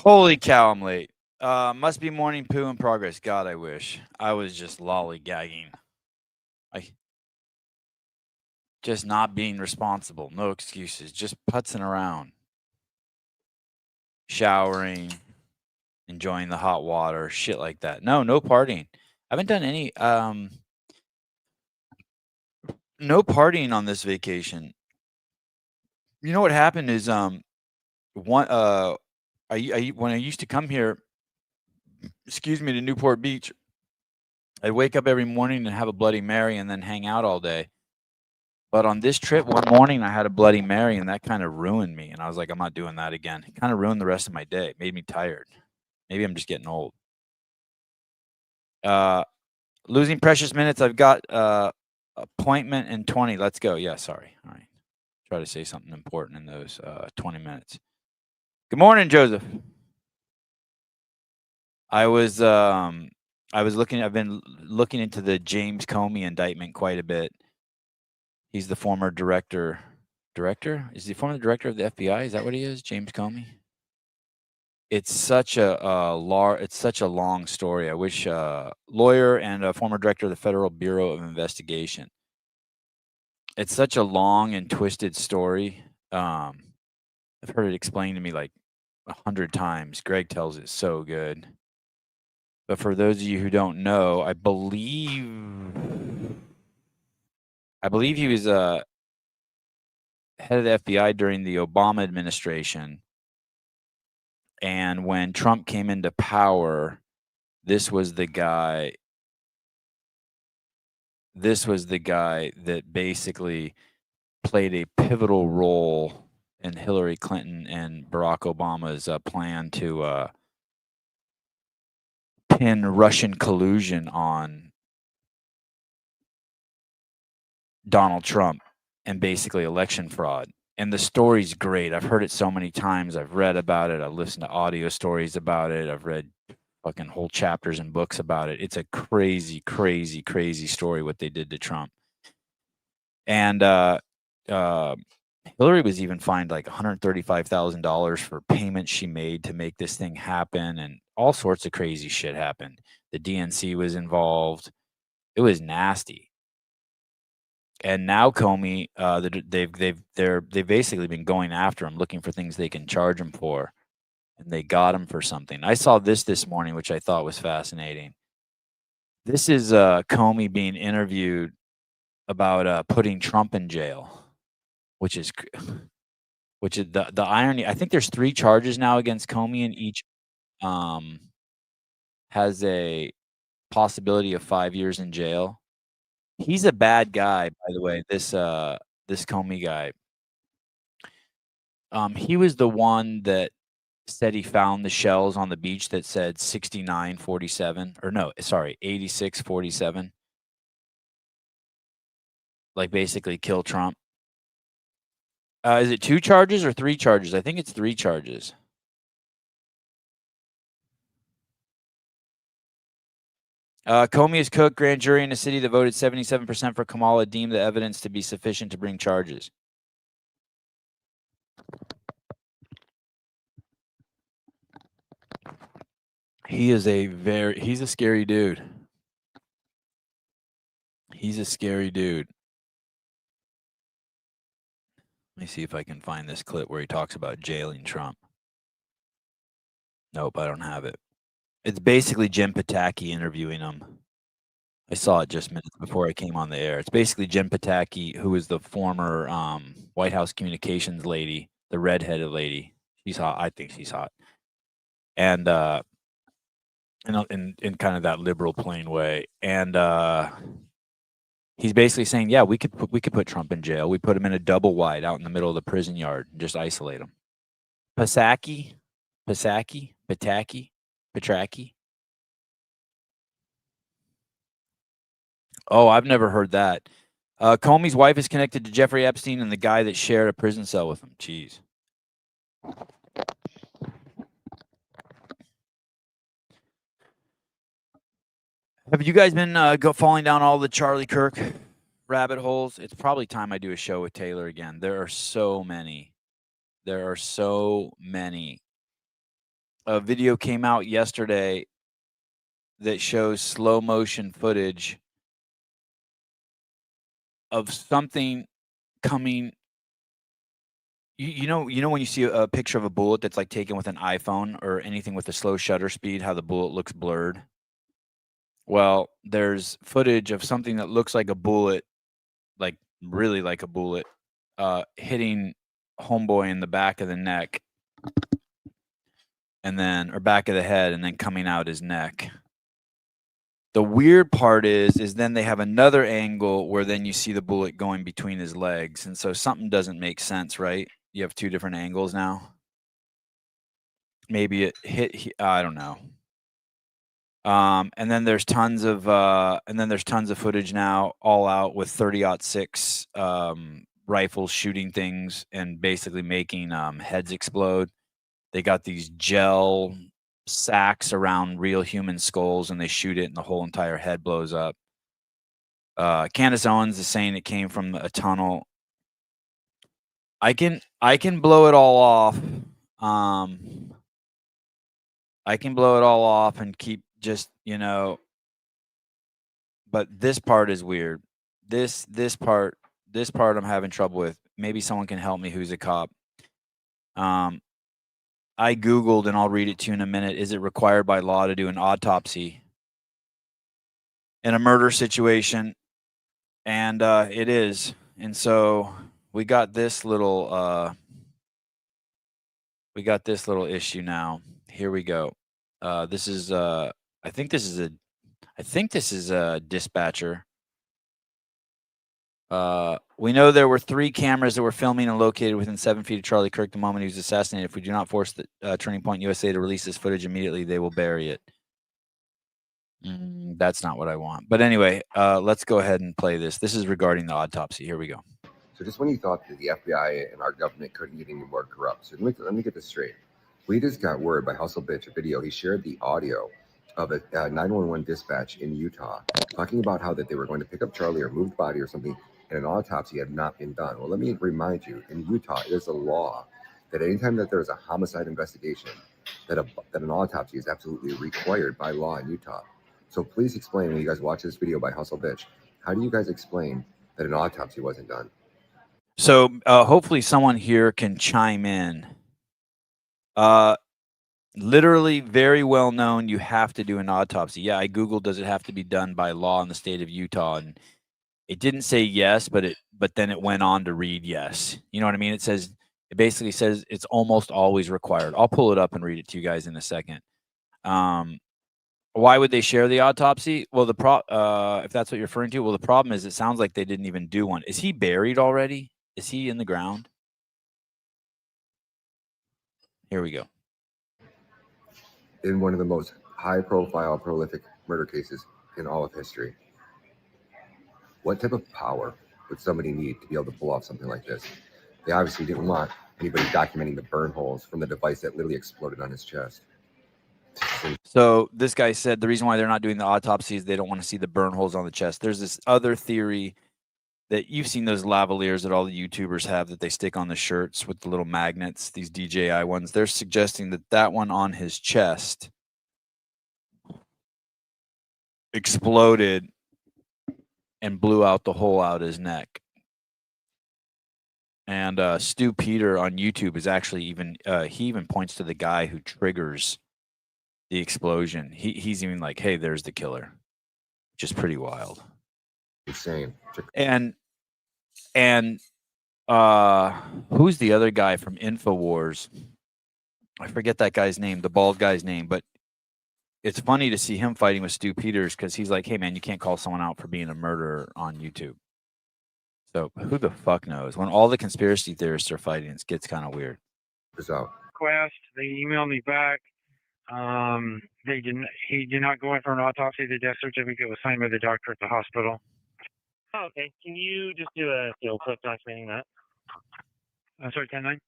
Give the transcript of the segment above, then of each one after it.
Holy cow, I'm late. Must be morning poo in progress. God, I wish. I was just lollygagging. Just not being responsible. No excuses. Just putzing around. Showering. Enjoying the hot water. Shit like that. No partying. I haven't done any, no partying on this vacation. You know what happened is, when I used to come here, to Newport Beach, I'd wake up every morning and have a Bloody Mary and then hang out all day. But on this trip, one morning I had a Bloody Mary and that kind of ruined me. And I was like, I'm not doing that again. It kind of ruined the rest of my day. It made me tired. Maybe I'm just getting old. Losing precious minutes. I've got appointment in 20. Let's go. Yeah, sorry. All right. Try to say something important in those 20 minutes. Good morning, Joseph. I've been looking into the James Comey indictment quite a bit. He's the former director. Is he former director of the FBI? Is that what he is? James Comey? It's such a long story. I wish lawyer and a former director of the Federal Bureau of Investigation. It's such a long and twisted story. I've heard it explained to me like 100 times. Greg tells it so good. But for those of you who don't know, I believe he was head of the FBI during the Obama administration. And when Trump came into power, this was the guy that basically played a pivotal role in Hillary Clinton and Barack Obama's plan to pin Russian collusion on Donald Trump and basically election fraud. And the story's great. I've heard it so many times. I've read about it. I've listened to audio stories about it. I've read fucking whole chapters and books about it. It's a crazy, crazy, crazy story what they did to Trump. And Hillary was even fined like $135,000 for payments she made to make this thing happen, and all sorts of crazy shit happened. The DNC was involved. It was nasty. And now Comey, they've basically been going after him, looking for things they can charge him for, and they got him for something. I saw this morning, which I thought was fascinating. This is Comey being interviewed about putting Trump in jail, which is the irony. I think there's 3 charges now against Comey, and each has a possibility of 5 years in jail. He's a bad guy, by the way. This Comey guy. He was the one that said he found the shells on the beach that said 6947, or no, sorry, 8647. Like basically kill Trump. Is it 2 charges or 3 charges? I think it's 3 charges. Comey is Cook, grand jury in a city that voted 77% for Kamala, deemed the evidence to be sufficient to bring charges. He's a scary dude. He's a scary dude. Let me see if I can find this clip where he talks about jailing Trump. Nope, I don't have it. It's basically Jim Pataki interviewing him. I saw it just minutes before I came on the air. It's basically Jim Pataki, who is the former White House communications lady, the redheaded lady. She's hot. I think she's hot. And in kind of that liberal plain way. And he's basically saying, yeah, we could put Trump in jail. We put him in a double wide out in the middle of the prison yard and just isolate him. Pataki. Oh, I've never heard that. Comey's wife is connected to Jeffrey Epstein and the guy that shared a prison cell with him. Jeez. Have you guys been falling down all the Charlie Kirk rabbit holes? It's probably time I do a show with Taylor again. There are so many. a video came out yesterday that shows slow motion footage of something coming. You know when you see a picture of a bullet that's like taken with an iPhone or anything with a slow shutter speed, how the bullet looks blurred. Well, there's footage of something that looks like a bullet, like really like a bullet, hitting homeboy in the back of the neck, and then or back of the head, and then coming out his neck. The weird part is then they have another angle where then you see the bullet going between his legs, and so something doesn't make sense, right? You have two different angles now. Maybe it hit. I don't know. And then there's tons of footage now, all out with 30-06 rifles shooting things and basically making heads explode. They got these gel sacks around real human skulls, and they shoot it, and the whole entire head blows up. Candace Owens is saying it came from a tunnel. I can blow it all off. I can blow it all off and keep just, but this part is weird. This part I'm having trouble with. Maybe someone can help me who's a cop. I Googled, and I'll read it to you in a minute. Is it required by law to do an autopsy in a murder situation? And it is. And so we got this little issue now. Here we go. This is I think this is a dispatcher. We know there were 3 cameras that were filming and located within 7 feet of Charlie Kirk the moment he was assassinated. If we do not force the Turning Point USA to release this footage immediately, they will bury it. That's not what I want. But anyway, let's go ahead and play this. This is regarding the autopsy. Here we go. So just when you thought that the FBI and our government couldn't get any more corrupt, so let me get this straight. We just got word by Hustle Bitch, a video. He shared the audio of a 911 dispatch in Utah talking about how that they were going to pick up Charlie or move the body or something, and an autopsy had not been done. Well, let me remind you, in Utah, it is a law that anytime that there is a homicide investigation, that an autopsy is absolutely required by law in Utah. So please explain, when you guys watch this video by Hustle Bitch, how do you guys explain that an autopsy wasn't done? So hopefully someone here can chime in. Literally very well known, you have to do an autopsy. Yeah, I Googled, does it have to be done by law in the state of Utah? And it didn't say yes, but then it went on to read yes. You know what I mean? It basically says it's almost always required. I'll pull it up and read it to you guys in a second. Why would they share the autopsy? Well, if that's what you're referring to, well, the problem is it sounds like they didn't even do one. Is he buried already? Is he in the ground? Here we go. In one of the most high-profile, prolific murder cases in all of history. What type of power would somebody need to be able to pull off something like this? They obviously didn't want anybody documenting the burn holes from the device that literally exploded on his chest. So this guy said the reason why they're not doing the autopsy is they don't want to see the burn holes on the chest. There's this other theory that you've seen, those lavaliers that all the YouTubers have that they stick on the shirts with the little magnets, these DJI ones. They're suggesting that one on his chest exploded and blew out the hole out his neck. And Stu Peter on YouTube is actually he even points to the guy who triggers the explosion. He's even like, hey, there's the killer, which is pretty wild. Insane. And who's the other guy from InfoWars? I forget that guy's name, the bald guy's name, but it's funny to see him fighting with Stu Peters because he's like, hey man, you can't call someone out for being a murderer on YouTube. So who the fuck knows? When all the conspiracy theorists are fighting, it gets kind of weird. So request, they emailed me back. He did not go in for an autopsy. The death certificate was signed by the doctor at the hospital. Oh, okay. Can you just do a field clip documenting that? I'm sorry, 10-9?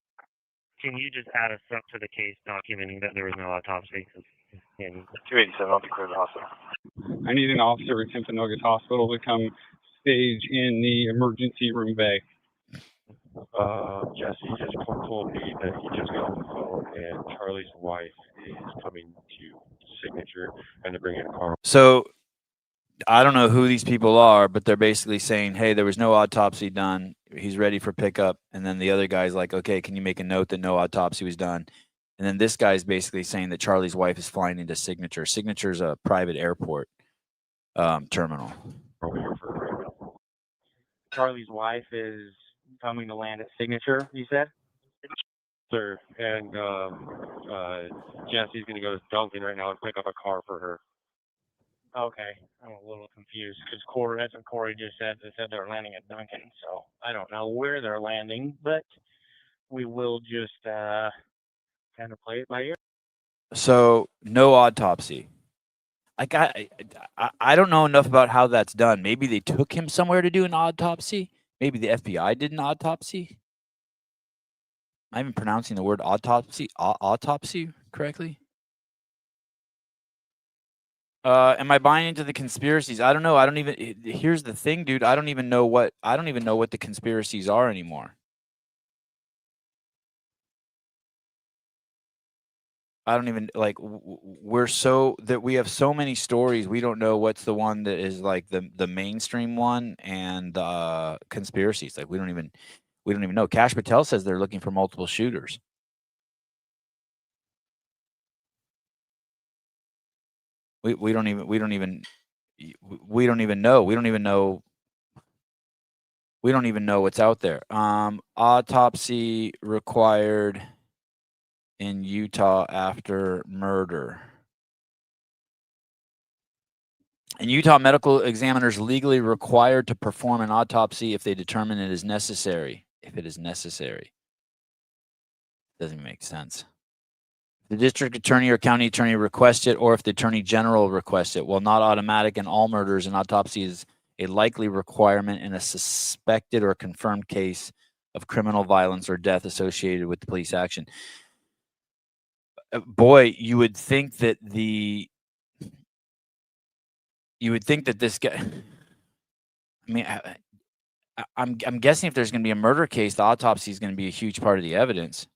Can you just add a step to the case documenting that there was no autopsy? In 287, I'll declare the hospital. I need an officer at Timpanogos Hospital to come stage in the emergency room bay. Jesse just told me that he just got off the phone and Charlie's wife is coming to signature and they're bringing a car. So I don't know who these people are, but they're basically saying, hey, there was no autopsy done. He's ready for pickup. And then the other guy's like, okay, can you make a note that no autopsy was done? And then this guy's basically saying that Charlie's wife is flying into Signature. Signature's a private airport terminal. Charlie's wife is coming to land at Signature, you said? Sir, and Jesse's going to go to Duncan right now and pick up a car for her. Okay, I'm a little confused because that's what Corey just said. They said they're landing at Duncan, so I don't know where they're landing, but we will just kind of play it by ear. So no autopsy. I don't know enough about how that's done. Maybe they took him somewhere to do an autopsy. Maybe the FBI did an autopsy. Am I even pronouncing the word autopsy correctly? Am I buying into the conspiracies? I don't know. Here's the thing, dude. I don't even know what the conspiracies are anymore. I don't even like. We're so that we have so many stories. We don't know what's the one that is like the mainstream one and conspiracies. Like we don't even know. Kash Patel says they're looking for multiple shooters. We don't even know. We don't even know what's out there. Autopsy required in Utah after murder. In Utah, medical examiners legally required to perform an autopsy if they determine it is necessary. If it is necessary. Doesn't make sense. The district attorney or county attorney requests it, or if the attorney general requests it. While not automatic in all murders, an autopsy is a likely requirement in a suspected or confirmed case of criminal violence or death associated with the police action. Boy, you would think that this guy. I mean, I'm guessing if there's going to be a murder case, the autopsy is going to be a huge part of the evidence.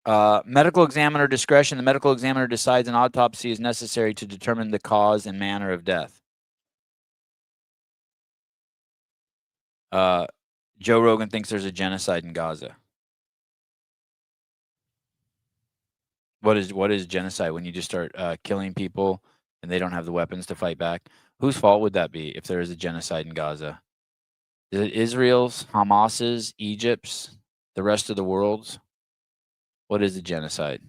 Medical examiner discretion. The medical examiner decides an autopsy is necessary to determine the cause and manner of death. Joe Rogan thinks there's a genocide in Gaza. What is genocide? When you just start killing people and they don't have the weapons to fight back? Whose fault would that be if there is a genocide in Gaza? Is it Israel's, Hamas's, Egypt's, the rest of the world's? What is a genocide?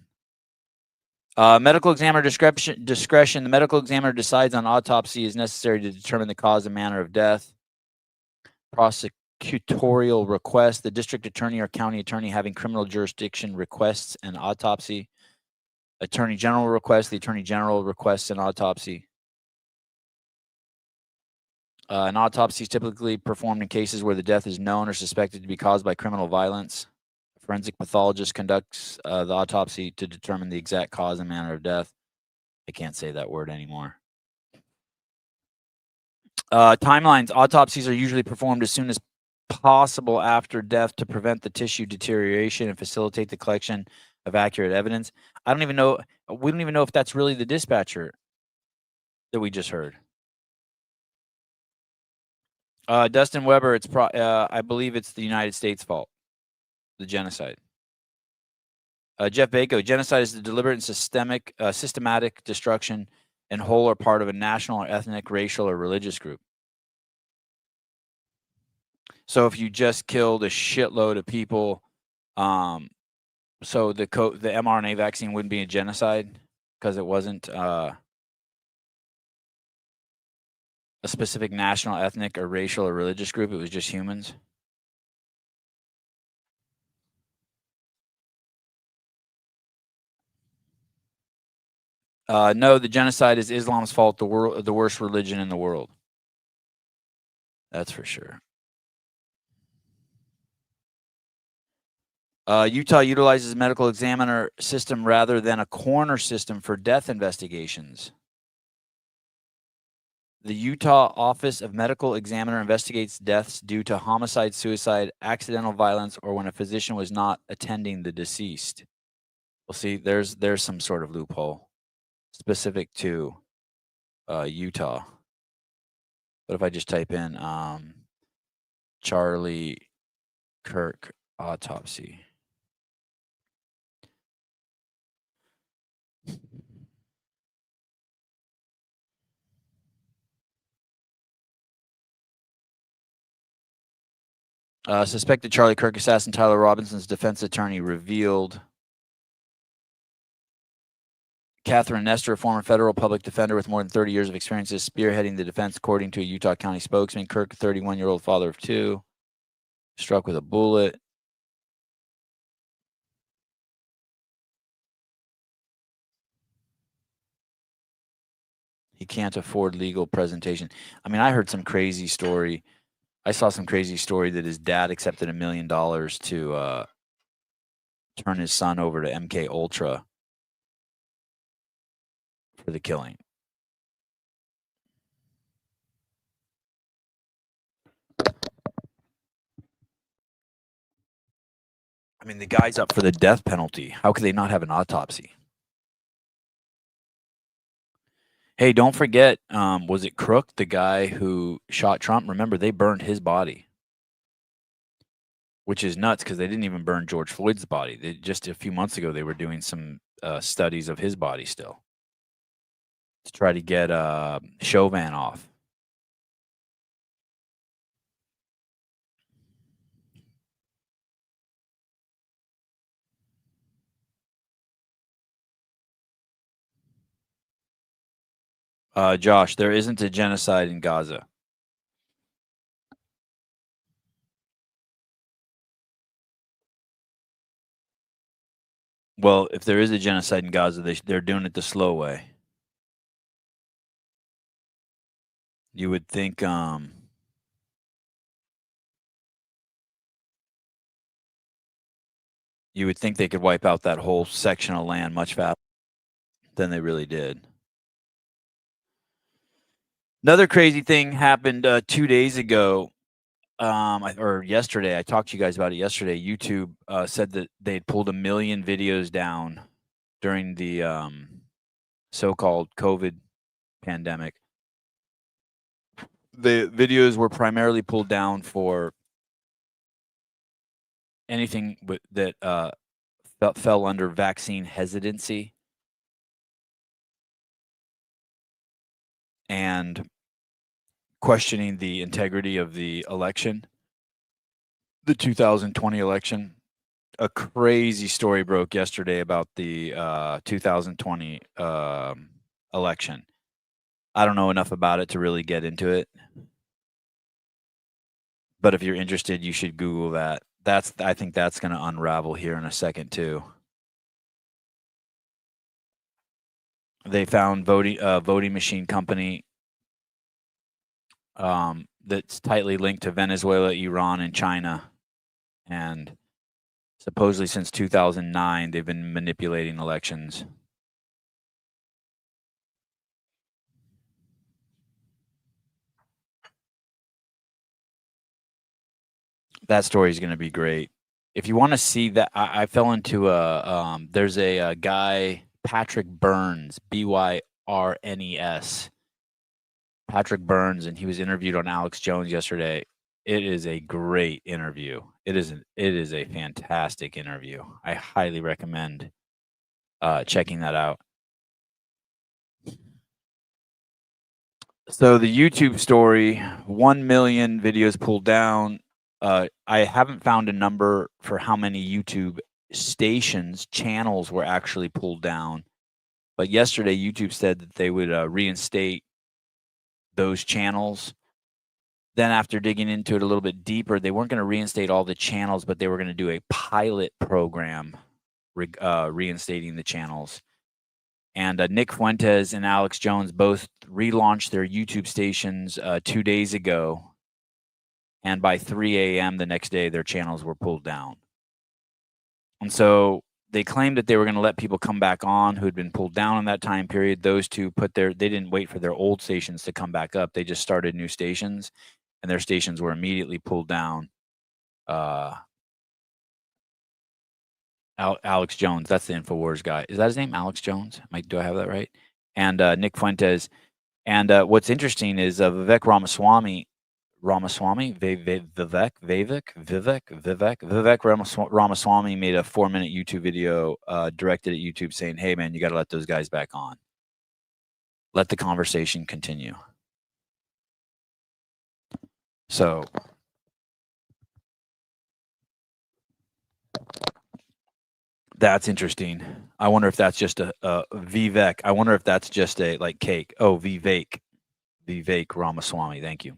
Medical examiner discretion. The medical examiner decides on autopsy is necessary to determine the cause and manner of death. Prosecutorial request. The district attorney or county attorney having criminal jurisdiction requests an autopsy. Attorney general requests. The attorney general requests an autopsy. An autopsy is typically performed in cases where the death is known or suspected to be caused by criminal violence. A forensic pathologist conducts the autopsy to determine the exact cause and manner of death. I can't say that word anymore. Timelines. Autopsies are usually performed as soon as possible after death to prevent the tissue deterioration and facilitate the collection of accurate evidence. I don't even know. We don't even know if that's really the dispatcher that we just heard. Dustin Weber, I believe it's the United States' fault, the genocide. Jeff Bako, genocide is the deliberate and systematic destruction in whole or part of a national or ethnic, racial, or religious group. So if you just killed a shitload of people, so the mRNA vaccine wouldn't be a genocide because it wasn't a specific national, ethnic, or racial or religious group. It was just humans. No, the genocide is Islam's fault. The worst religion in the world. That's for sure. Utah utilizes a medical examiner system rather than a coroner system for death investigations. The Utah Office of Medical Examiner investigates deaths due to homicide, suicide, accidental violence, or when a physician was not attending the deceased. Well, see, there's some sort of loophole specific to Utah. But if I just type in Charlie Kirk autopsy. Suspected Charlie Kirk assassin Tyler Robinson's defense attorney revealed Catherine Nestor, a former federal public defender with more than 30 years of experience, is spearheading the defense, according to a Utah County spokesman. Kirk, a 31-year-old father of two, struck with a bullet. He can't afford legal presentation. I mean, I heard some crazy story. I saw some crazy story that his dad accepted $1 million to turn his son over to MK Ultra for the killing. I mean, the guy's up for the death penalty. How could they not have an autopsy? Hey, don't forget, was it Crook, the guy who shot Trump? Remember, they burned his body, which is nuts because they didn't even burn George Floyd's body. Just a few months ago, they were doing some studies of his body still to try to get Chauvin off. Josh, there isn't a genocide in Gaza. Well, if there is a genocide in Gaza, they're doing it the slow way. You would think they could wipe out that whole section of land much faster than they really did. Another crazy thing happened 2 days ago, or yesterday. I talked to you guys about it yesterday. YouTube said that they'd pulled 1 million videos down during the so-called COVID pandemic. The videos were primarily pulled down for anything that fell under vaccine hesitancy and questioning the integrity of the election, the 2020 election. A crazy story broke yesterday about the 2020 election. I don't know enough about it to really get into it, but if you're interested, you should Google that. I think that's going to unravel here in a second too. They found voting machine company that's tightly linked to Venezuela, Iran, and China, and supposedly since 2009 they've been manipulating elections. That story is going to be great. If you want to see that, I fell into there's a guy, Patrick Burns, Byrnes, Patrick Burns, and he was interviewed on Alex Jones yesterday. It is a great interview. It is a fantastic interview. I highly recommend checking that out. So the YouTube story, 1 million videos pulled down. I haven't found a number for how many YouTube channels were actually pulled down. But yesterday, YouTube said that they would reinstate those channels. Then after digging into it a little bit deeper, they weren't going to reinstate all the channels, but they were going to do a pilot program reinstating the channels. And Nick Fuentes and Alex Jones both relaunched their YouTube stations 2 days ago. And by 3 a.m. the next day, their channels were pulled down. And so they claimed that they were going to let people come back on who had been pulled down in that time period. Those two they didn't wait for their old stations to come back up. They just started new stations, and their stations were immediately pulled down. Alex Jones, that's the InfoWars guy. Is that his name, Alex Jones? Do I have that right? And Nick Fuentes. And what's interesting is Vivek Ramaswamy made a 4-minute YouTube video directed at YouTube saying, hey, man, you got to let those guys back on. Let the conversation continue. So that's interesting. I wonder if that's just a Vivek. I wonder if that's just a like cake. Oh, Vivek Ramaswamy. Thank you.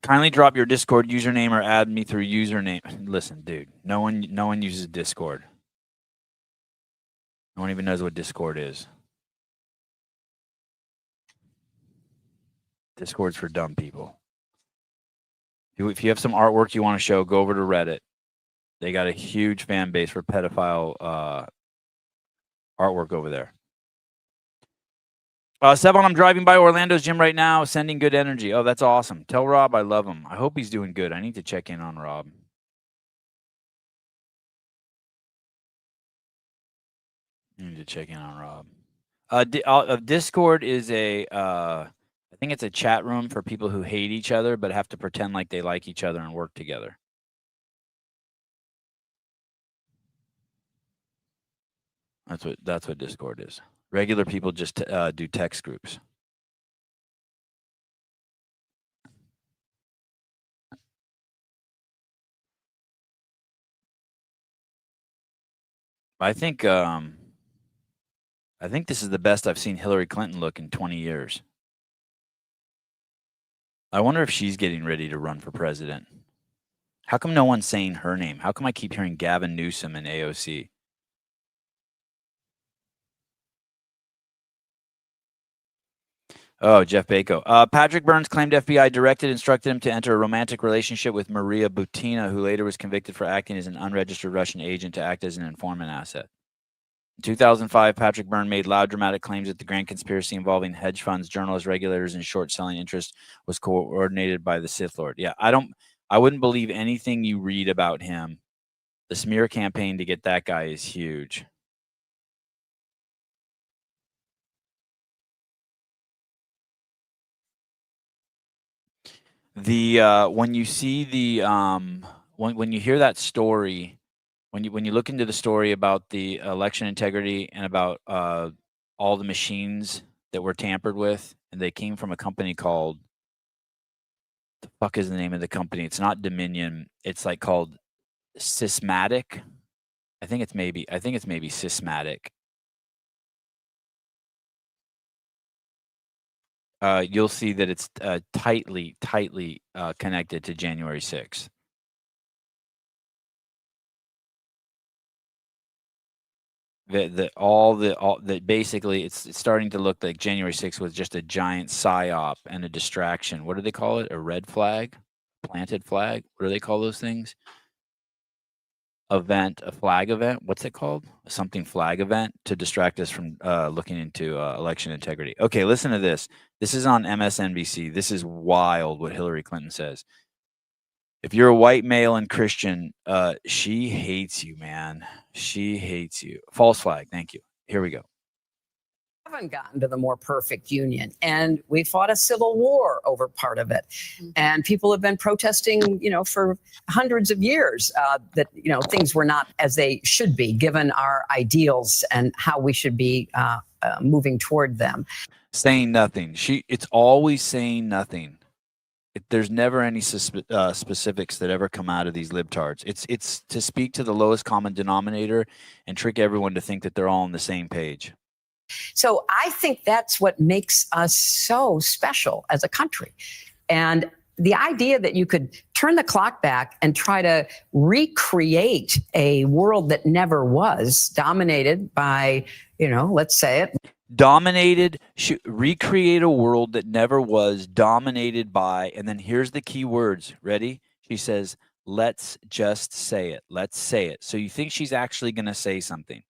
Kindly drop your Discord username or add me through username. Listen, dude, no one uses Discord. No one even knows what Discord is. Discord's for dumb people. If you have some artwork you want to show, go over to Reddit. They got a huge fan base for pedophile artwork over there. Sevon, I'm driving by Orlando's gym right now, sending good energy. Oh, that's awesome. Tell Rob I love him. I hope he's doing good. I need to check in on Rob. I need to check in on Rob. Discord is I think it's a chat room for people who hate each other but have to pretend like they like each other and work together. That's what Discord is. Regular people just do text groups. I think this is the best I've seen Hillary Clinton look in 20 years. I wonder if she's getting ready to run for president. How come no one's saying her name? How come I keep hearing Gavin Newsom and AOC? Oh, Jeff Bako. Patrick Burns claimed FBI instructed him to enter a romantic relationship with Maria Butina, who later was convicted for acting as an unregistered Russian agent to act as an informant asset. In 2005, Patrick Byrne made loud, dramatic claims that the grand conspiracy involving hedge funds, journalists, regulators, and short-selling interests was coordinated by the Sith Lord. Yeah, I wouldn't believe anything you read about him. The smear campaign to get that guy is huge. When you see the when you hear that story, when you look into the story about the election integrity and about all the machines that were tampered with, and they came from a company called, the fuck is the name of the company? It's not Dominion. It's like called Sysmatic. I think it's maybe Sysmatic. You'll see that it's tightly connected to January 6th. That basically it's starting to look like January 6th was just a giant psyop and a distraction. What do they call it? A red flag? Planted flag? What do they call those things? Event, a flag event. What's it called? Something flag event to distract us from looking into election integrity. Okay, listen to this. This is on MSNBC. This is wild what Hillary Clinton says. If you're a white male and Christian, she hates you, man. She hates you. False flag. Thank you. Here we go. Haven't gotten to the more perfect union, and we fought a civil war over part of it, and people have been protesting, for hundreds of years that things were not as they should be given our ideals and how we should be moving toward them. Saying nothing. It's always saying nothing. There's never any specifics that ever come out of these libtards. It's to speak to the lowest common denominator and trick everyone to think that they're all on the same page. So I think that's what makes us so special as a country. And the idea that you could turn the clock back and try to recreate a world that never was, dominated by, let's say it. Dominated, recreate a world that never was, dominated by, and then here's the key words. Ready? She says, let's just say it. Let's say it. So you think she's actually going to say something.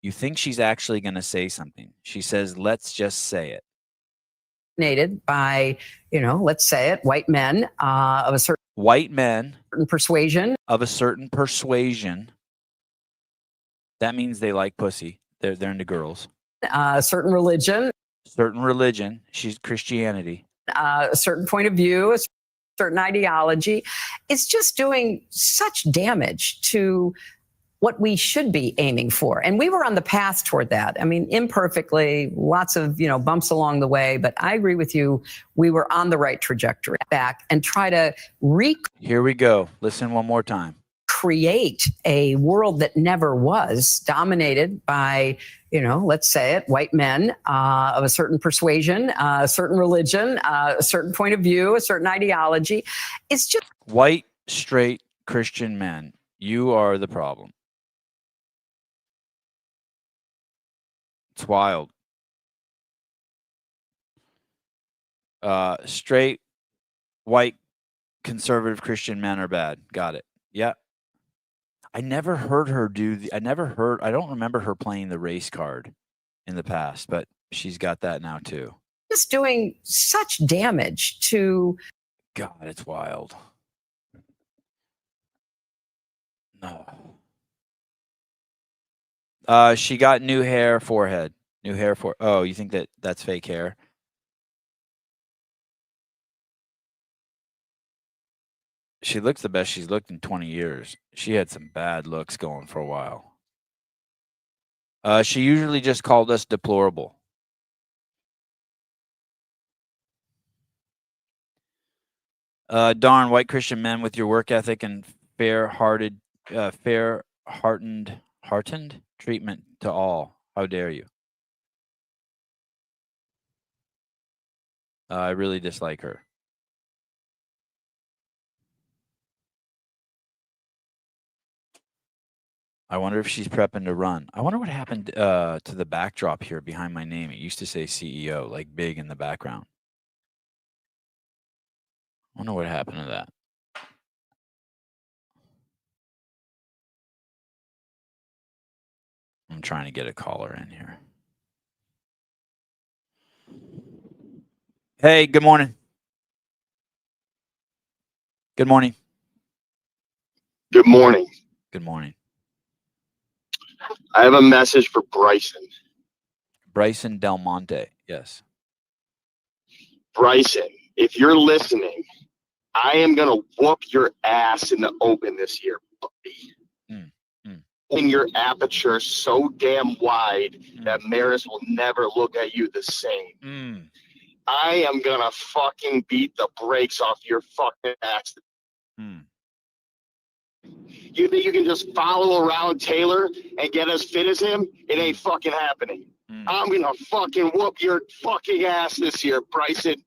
You think she's actually going to say something. She says, let's just say it. Dominated by, let's say it, white men of a certain persuasion. Of a certain persuasion. That means they like pussy. They're into girls. Certain religion. Certain religion. She's Christianity. A certain point of view, a certain ideology. It's just doing such damage to what we should be aiming for. And we were on the path toward that. I mean, imperfectly, lots of, bumps along the way, but I agree with you. We were on the right trajectory back and try to Here we go. Listen one more time. Create a world that never was, dominated by, let's say it, white men of a certain persuasion, a certain religion, a certain point of view, a certain ideology. It's just white, straight Christian men. You are the problem. It's wild. Straight, white, conservative Christian men are bad. Got it. Yeah. I never heard her I don't remember her playing the race card in the past, but she's got that now too. Just doing such damage to. God, it's wild. No. She got new hair, forehead. New hair for. Oh, you think that's fake hair? She looks the best she's looked in 20 years. She had some bad looks going for a while. She usually just called us deplorable. Darn, white Christian men with your work ethic and fair-hearted treatment to all. How dare you? I really dislike her. I wonder if she's prepping to run. I wonder what happened to the backdrop here behind my name. It used to say CEO, like big in the background. I wonder what happened to that. I'm trying to get a caller in here. Hey, good morning. Good morning. Good morning. Good morning. I have a message for Bryson. Bryson Del Monte, yes. Bryson, if you're listening, I am going to whoop your ass in the open this year, buddy. Open your aperture so damn wide that Maris will never look at you the same. I am going to fucking beat the brakes off your fucking ass. You think you can just follow around Taylor and get as fit as him? It ain't fucking happening. I'm going to fucking whoop your fucking ass this year, Bryson.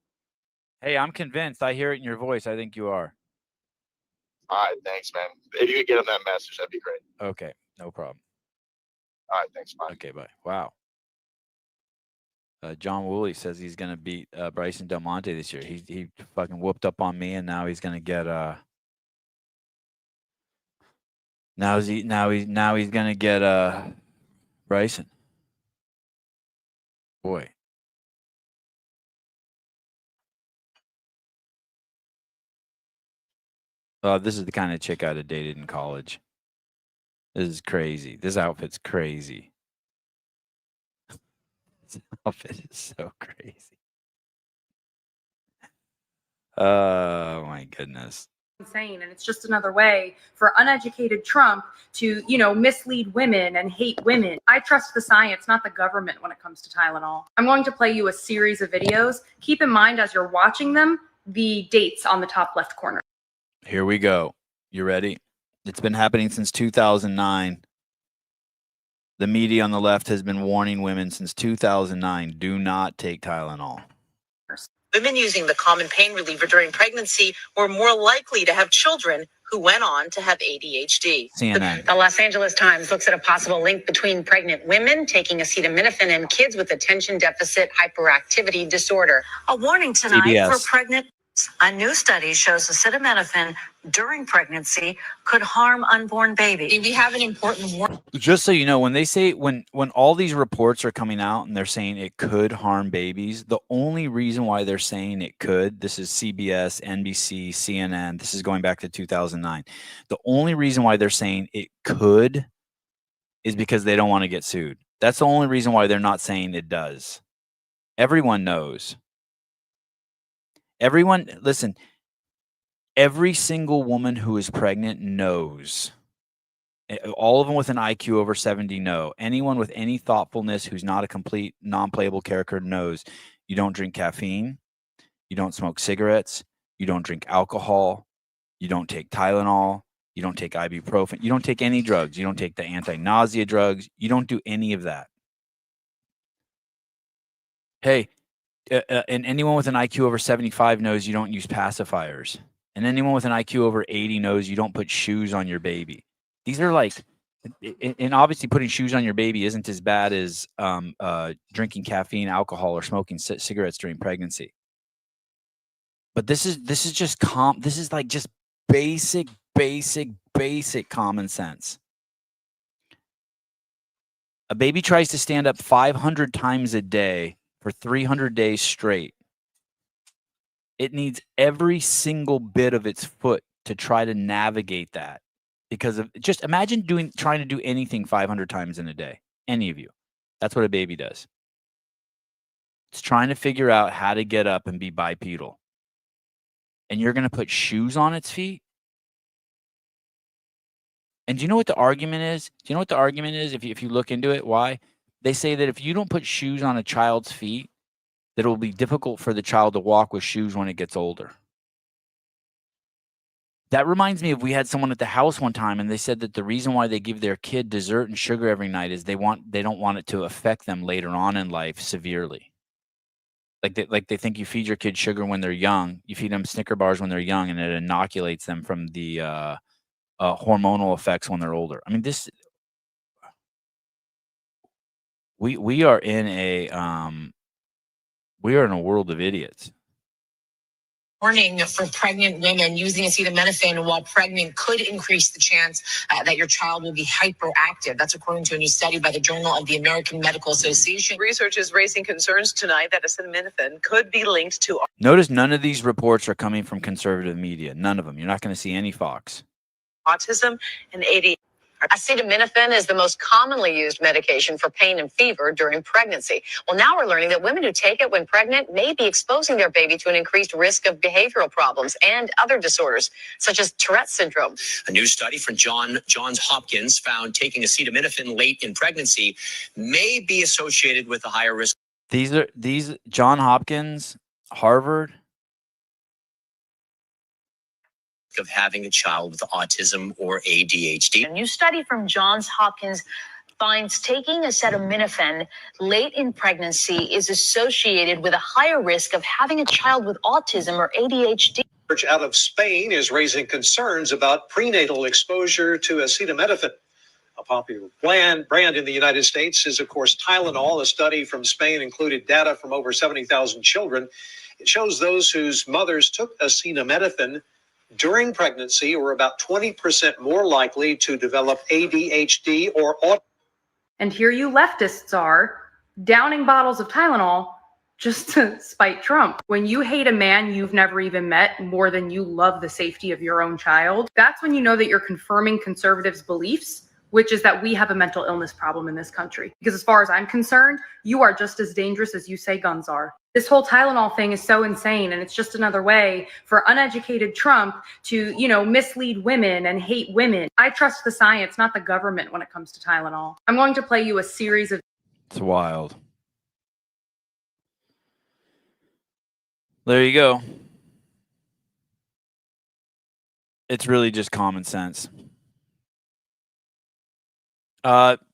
Hey, I'm convinced. I hear it in your voice. I think you are. All right, thanks, man. If you could get him that message, that'd be great. Okay, no problem. All right, thanks, bye. Okay, bye. Wow. John Woolley says he's going to beat Bryson Del Monte this year. He fucking whooped up on me, and now he's going to get Now he's gonna get Bryson. Boy. This is the kind of chick I'd have dated in college. This is crazy. This outfit's crazy. This outfit is so crazy. Oh my goodness. Insane, and it's just another way for uneducated Trump to, mislead women and hate women. I trust the science, not the government, when it comes to Tylenol. I'm going to play you a series of videos. Keep in mind as you're watching them, the dates on the top left corner. Here we go. You ready? It's been happening since 2009. The media on the left has been warning women since 2009, do not take Tylenol. Women using the common pain reliever during pregnancy were more likely to have children who went on to have ADHD. CNN. The Los Angeles Times looks at a possible link between pregnant women taking acetaminophen and kids with attention deficit hyperactivity disorder. A warning tonight CBS. for pregnant. A new study shows acetaminophen during pregnancy could harm unborn babies. We have an important warning. Just so you know, when they say when all these reports are coming out and they're saying it could harm babies, the only reason why they're saying it could, this is CBS, NBC, CNN, this is going back to 2009. The only reason why they're saying it could is because they don't want to get sued. That's the only reason why they're not saying it does. Everyone knows. Everyone, listen, every single woman who is pregnant knows. All of them with an IQ over 70 know. Anyone with any thoughtfulness who's not a complete non-playable character knows you don't drink caffeine, you don't smoke cigarettes, you don't drink alcohol, you don't take Tylenol, you don't take ibuprofen, you don't take any drugs, you don't take the anti-nausea drugs, you don't do any of that. Hey, and anyone with an IQ over 75 knows you don't use pacifiers. And anyone with an IQ over 80 knows you don't put shoes on your baby. These are like, and obviously putting shoes on your baby isn't as bad as drinking caffeine, alcohol, or smoking cigarettes during pregnancy. But this is just this is like just basic common sense. A baby tries to stand up 500 times a day for 300 days straight. It needs every single bit of its foot to try to navigate that. Because of just imagine trying to do anything 500 times in a day. Any of you. That's what a baby does. It's trying to figure out how to get up and be bipedal. And you're going to put shoes on its feet? And do you know what the argument is? Do you know what the argument is if you look into it? Why? They say that if you don't put shoes on a child's feet, that it will be difficult for the child to walk with shoes when it gets older. That reminds me of we had someone at the house one time, and they said that the reason why they give their kid dessert and sugar every night is they don't want it to affect them later on in life severely. Like they think you feed your kid sugar when they're young, you feed them Snicker bars when they're young, and it inoculates them from the hormonal effects when they're older. I mean, we are in a world of idiots. Warning for pregnant women: using acetaminophen while pregnant could increase the chance that your child will be hyperactive. That's according to a new study by the Journal of the American Medical Association. Research is raising concerns tonight that acetaminophen could be linked to. Notice none of these reports are coming from conservative media. None of them. You're not going to see any Fox. Autism and ADHD. Acetaminophen is the most commonly used medication for pain and fever during pregnancy. Well, now we're learning that women who take it when pregnant may be exposing their baby to an increased risk of behavioral problems and other disorders, such as Tourette's syndrome. A new study from Johns Hopkins found taking acetaminophen late in pregnancy may be associated with a higher risk. These Johns Hopkins, Harvard. Of having a child with autism or ADHD. A new study from Johns Hopkins finds taking acetaminophen late in pregnancy is associated with a higher risk of having a child with autism or ADHD. Research out of Spain is raising concerns about prenatal exposure to acetaminophen. A popular brand in the United States is, of course, Tylenol. A study from Spain included data from over 70,000 children. It shows those whose mothers took acetaminophen during pregnancy were about 20% more likely to develop ADHD or autism. And here you leftists are downing bottles of Tylenol just to spite Trump. When you hate a man you've never even met more than you love the safety of your own child, that's when you know that you're confirming conservatives' beliefs, which is that we have a mental illness problem in this country. Because as far as I'm concerned, you are just as dangerous as you say guns are. This whole Tylenol thing is so insane, and it's just another way for uneducated Trump to, mislead women and hate women. I trust the science, not the government, when it comes to Tylenol. I'm going to play you a series of... It's wild. There you go. It's really just common sense.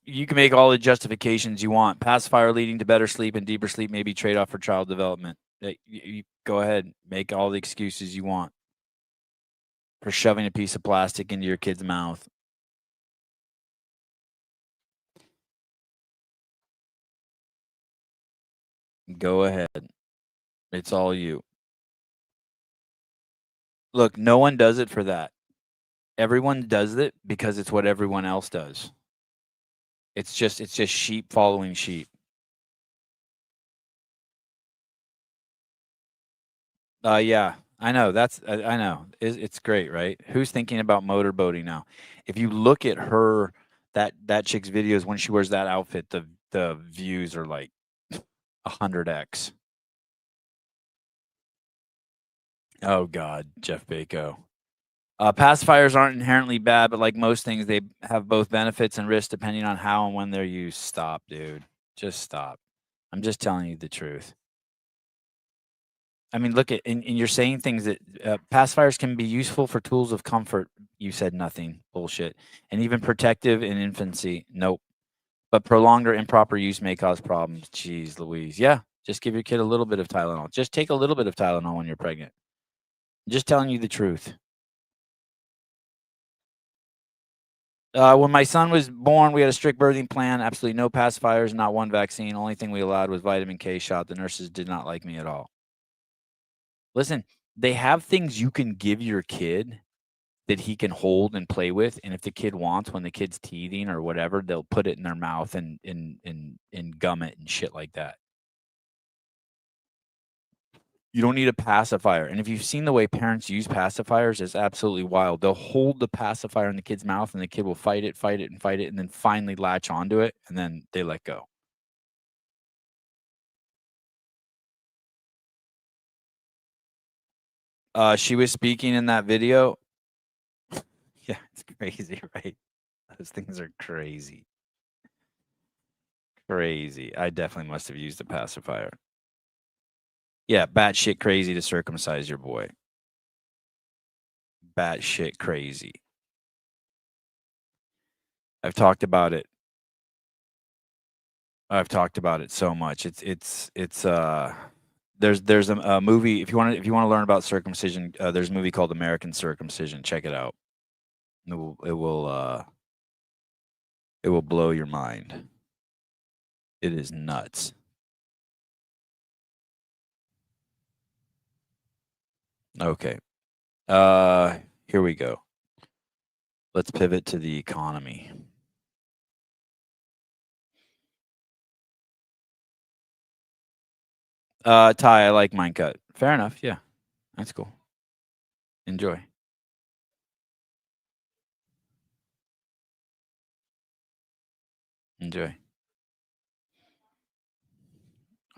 You can make all the justifications you want. Pacifier leading to better sleep and deeper sleep may be trade-off for child development. You go ahead, make all the excuses you want. for shoving a piece of plastic into your kid's mouth. Go ahead. It's all you. Look, no one does it for that. Everyone does it because it's what everyone else does. It's just sheep following sheep. Yeah, I know. I know. It's great, right? Who's thinking about motorboating now? If you look at her, that chick's videos when she wears that outfit, the views are like 100x. Oh God, Jeff Bako. Pacifiers aren't inherently bad, but like most things, they have both benefits and risks depending on how and when they're used. Stop, dude. Just stop. I'm just telling you the truth. I mean, look at, and you're saying things that pacifiers can be useful for tools of comfort. You said nothing. Bullshit. And even protective in infancy. Nope. But prolonged or improper use may cause problems. Jeez Louise. Yeah. Just give your kid a little bit of Tylenol. Just take a little bit of Tylenol when you're pregnant. I'm just telling you the truth. When my son was born, we had a strict birthing plan. Absolutely no pacifiers, not one vaccine. Only thing we allowed was vitamin K shot. The nurses did not like me at all. Listen, they have things you can give your kid that he can hold and play with. And if the kid wants, when the kid's teething or whatever, they'll put it in their mouth and gum it and shit like that. You don't need a pacifier. And if you've seen the way parents use pacifiers, it's absolutely wild. They'll hold the pacifier in the kid's mouth and the kid will fight it, and then finally latch onto it, and then they let go. She was speaking in that video. Yeah, it's crazy, right? Those things are crazy. Crazy. I definitely must have used a pacifier. Yeah, batshit crazy to circumcise your boy. Batshit crazy. I've talked about it. I've talked about it so much. It's there's a movie if you want to learn about circumcision. There's a movie called American Circumcision. Check it out. It will blow your mind. It is nuts. Okay. Here we go. Let's pivot to the economy. Ty, I like mine cut. Fair enough. Yeah, that's cool. Enjoy. Enjoy.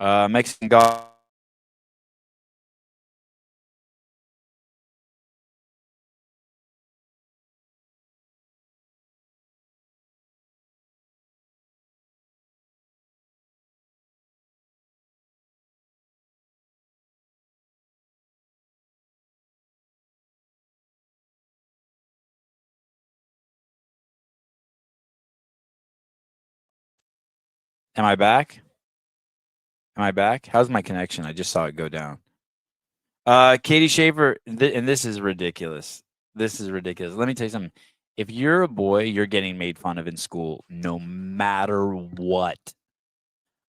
Mexican God. Am I back? Am I back? How's my connection? I just saw it go down. Katie Schaefer, and this is ridiculous. This is ridiculous. Let me tell you something. If you're a boy, you're getting made fun of in school, no matter what.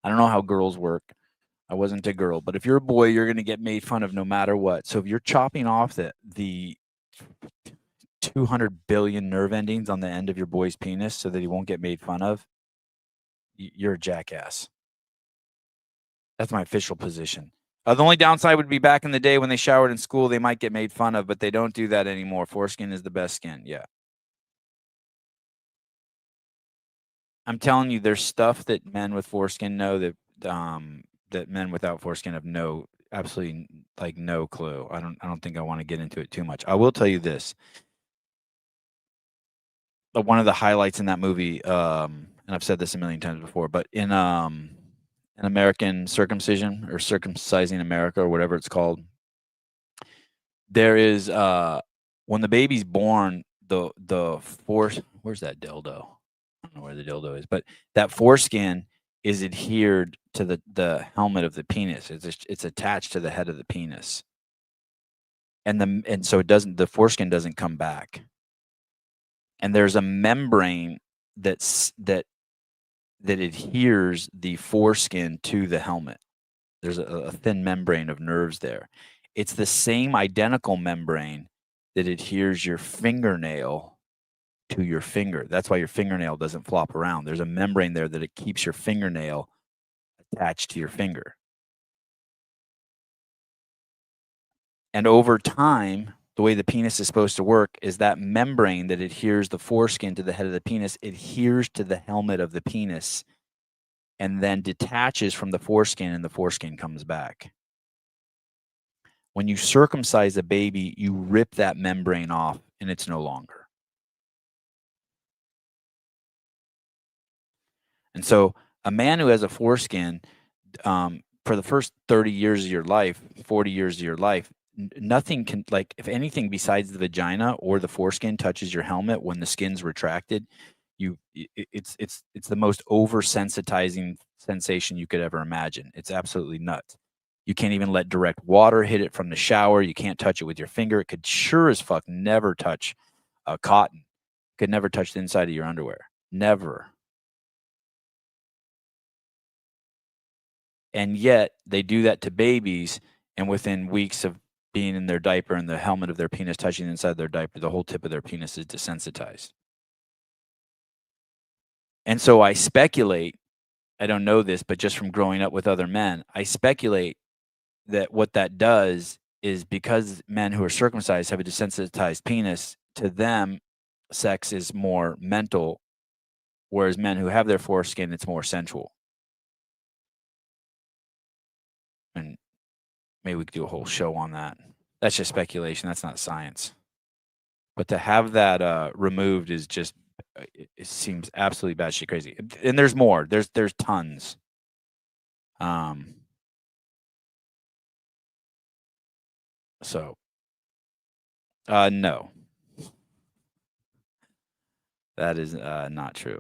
I don't know how girls work. I wasn't a girl, but if you're a boy, you're going to get made fun of no matter what. So if you're chopping off the 200 billion nerve endings on the end of your boy's penis so that he won't get made fun of, you're a jackass. That's my official position. The only downside would be back in the day when they showered in school, they might get made fun of, but they don't do that anymore. Foreskin is the best skin. Yeah. I'm telling you, there's stuff that men with foreskin know that men without foreskin have absolutely like no clue. I don't think I want to get into it too much. I will tell you this. One of the highlights in that movie, and I've said this a million times before, but in American Circumcision or Circumcising America or whatever it's called, there is when the baby's born, the where's that dildo? I don't know where the dildo is, but that foreskin is adhered to the helmet of the penis. It's attached to the head of the penis. and so the foreskin doesn't come back. And there's a membrane that adheres the foreskin to the helmet. There's a thin membrane of nerves there. It's the same identical membrane that adheres your fingernail to your finger. That's why your fingernail doesn't flop around. There's a membrane there that it keeps your fingernail attached to your finger. And over time, the way the penis is supposed to work is that membrane that adheres the foreskin to the head of the penis adheres to the helmet of the penis and then detaches from the foreskin, and the foreskin comes back. When you circumcise a baby, you rip that membrane off and it's no longer. And so a man who has a foreskin, for the first 30 years of your life, 40 years of your life, nothing can, like, if anything besides the vagina or the foreskin touches your helmet when the skin's retracted, it's the most oversensitizing sensation you could ever imagine. It's absolutely nuts. You can't even let direct water hit it from the shower. You can't touch it with your finger. It could sure as fuck never touch cotton. Could never touch the inside of your underwear. Never. And yet they do that to babies, and within weeks of being in their diaper and the helmet of their penis touching the inside their diaper, the whole tip of their penis is desensitized. And so I speculate, I don't know this, but just from growing up with other men, I speculate that what that does is because men who are circumcised have a desensitized penis, to them, sex is more mental, whereas men who have their foreskin, it's more sensual. And maybe we could do a whole show on that. That's just speculation. That's not science. But to have that removed is just, it seems absolutely batshit crazy. And there's more. There's tons. So, no. That is not true.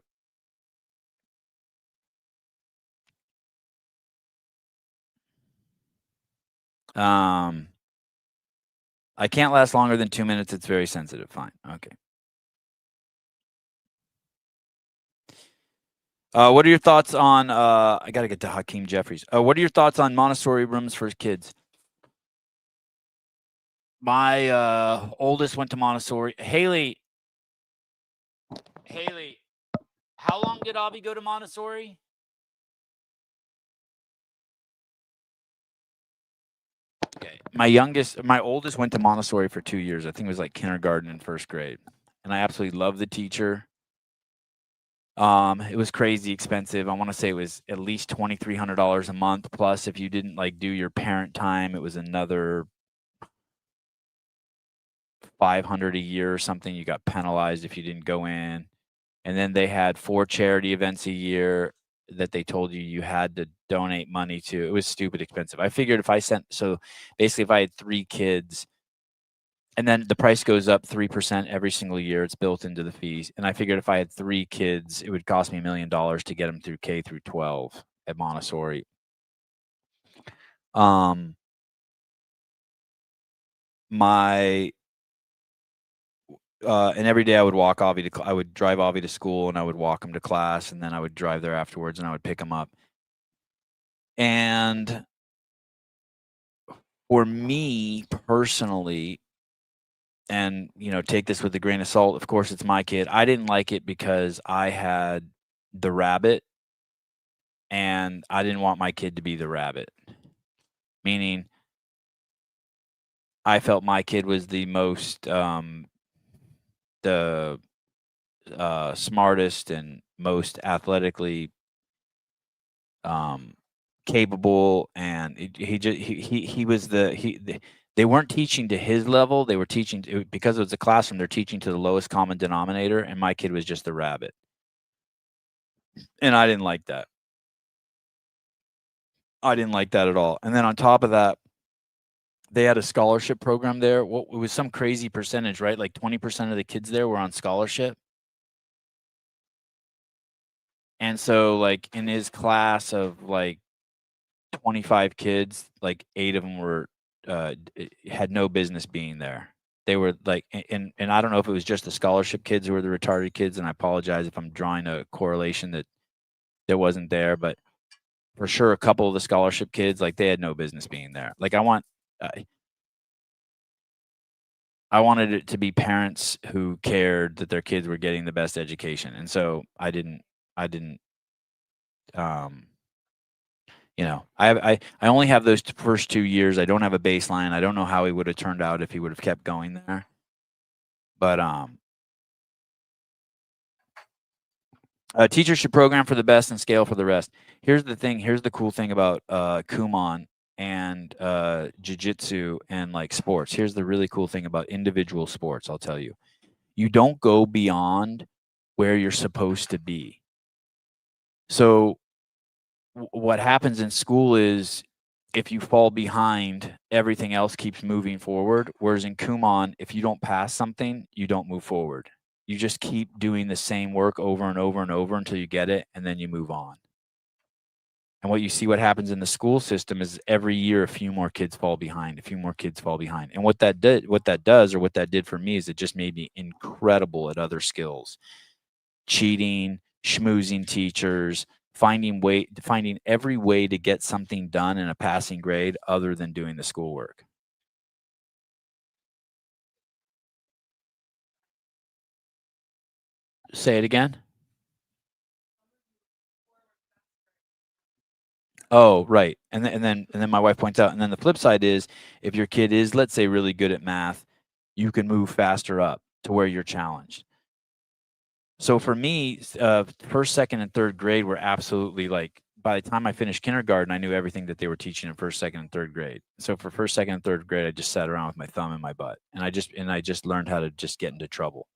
I can't last longer than 2 minutes. It's very sensitive. Fine. Okay. What are your thoughts on, I got to get to Hakeem Jeffries. What are your thoughts on Montessori rooms for kids? My oldest went to Montessori. Haley, how long did Avi go to Montessori? Okay. My oldest went to Montessori for 2 years. I think it was like kindergarten and first grade. And I absolutely loved the teacher. It was crazy expensive. I want to say it was at least $2,300 a month. Plus, if you didn't like do your parent time, it was another $500 a year or something. You got penalized if you didn't go in. And then they had 4 charity events a year that they told you had to donate money to. It was stupid expensive. I figured if I had 3 kids, and then the price goes up 3% every single year. It's built into the fees. And I figured if I had 3 kids, it would cost me $1 million to get them through K through 12 at Montessori. And every day I would walk Avi I would drive Avi to school, and I would walk him to class, and then I would drive there afterwards, and I would pick him up. And for me personally, and take this with a grain of salt, of course it's my kid, I didn't like it because I had the rabbit, and I didn't want my kid to be the rabbit. Meaning, I felt my kid was the most smartest and most athletically capable, and they weren't teaching to his level. They were teaching because it was a classroom. They're teaching to the lowest common denominator, and my kid was just the rabbit, and I didn't like that. I didn't like that at all. And then on top of that, they had a scholarship program there. It was some crazy percentage, right? Like 20% of the kids there were on scholarship. And so, like, in his class of like 25 kids, like 8 of them were had no business being there. They were like, and I don't know if it was just the scholarship kids who were the retarded kids, and I apologize if I'm drawing a correlation that wasn't there, but for sure a couple of the scholarship kids, like, they had no business being there. Like, I wanted it to be parents who cared that their kids were getting the best education, and so I didn't you know, I only have those first 2 years. I don't have a baseline. I don't know how he would have turned out if he would have kept going there. But teachers should program for the best and scale for the rest. Here's the thing. Here's the cool thing about Kumon and jiu-jitsu and like sports. Here's the really cool thing about individual sports. I'll tell you, you don't go beyond where you're supposed to be. So what happens in school is, if you fall behind, everything else keeps moving forward. Whereas in Kumon, if you don't pass something, you don't move forward. You just keep doing the same work over and over and over until you get it, and then you move on. And what you see, what happens in the school system is every year a few more kids fall behind, a few more kids fall behind. And what that did for me is it just made me incredible at other skills. Cheating, schmoozing teachers, finding every way to get something done in a passing grade other than doing the schoolwork. Say it again. Oh, right. And then my wife points out, and then the flip side is, if your kid is, let's say, really good at math, you can move faster up to where you're challenged. So for me, first, second, and third grade were absolutely, like, by the time I finished kindergarten, I knew everything that they were teaching in first, second, and third grade. So for first, second, and third grade, I just sat around with my thumb in my butt, and I just learned how to just get into trouble.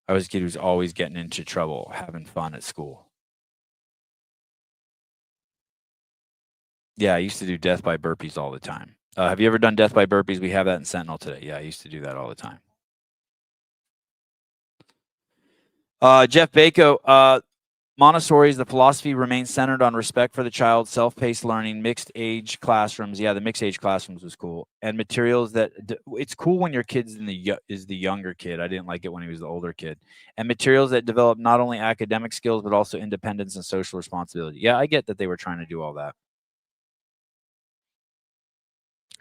I was a kid who was always getting into trouble, having fun at school. Yeah, I used to do death by burpees all the time. Have you ever done death by burpees? We have that in Sentinel today. Yeah, I used to do that all the time. Jeff Bako, Montessori's, the philosophy remains centered on respect for the child, self-paced learning, mixed age classrooms. Yeah, the mixed age classrooms was cool. And materials that it's cool when your kid's is the younger kid. I didn't like it when he was the older kid. And materials that develop not only academic skills, but also independence and social responsibility. Yeah, I get that they were trying to do all that,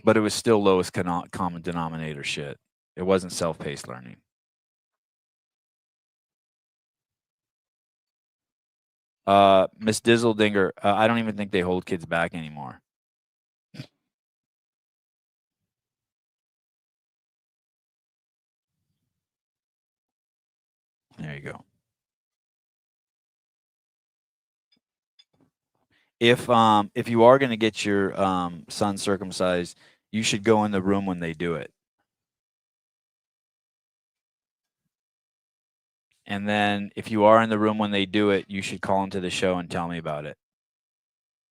but it was still lowest common denominator shit. It wasn't self-paced learning. Miss Dizzledinger, I don't even think they hold kids back anymore. There you go. If you are going to get your son circumcised, you should go in the room when they do it. And then if you are in the room when they do it, you should call into the show and tell me about it.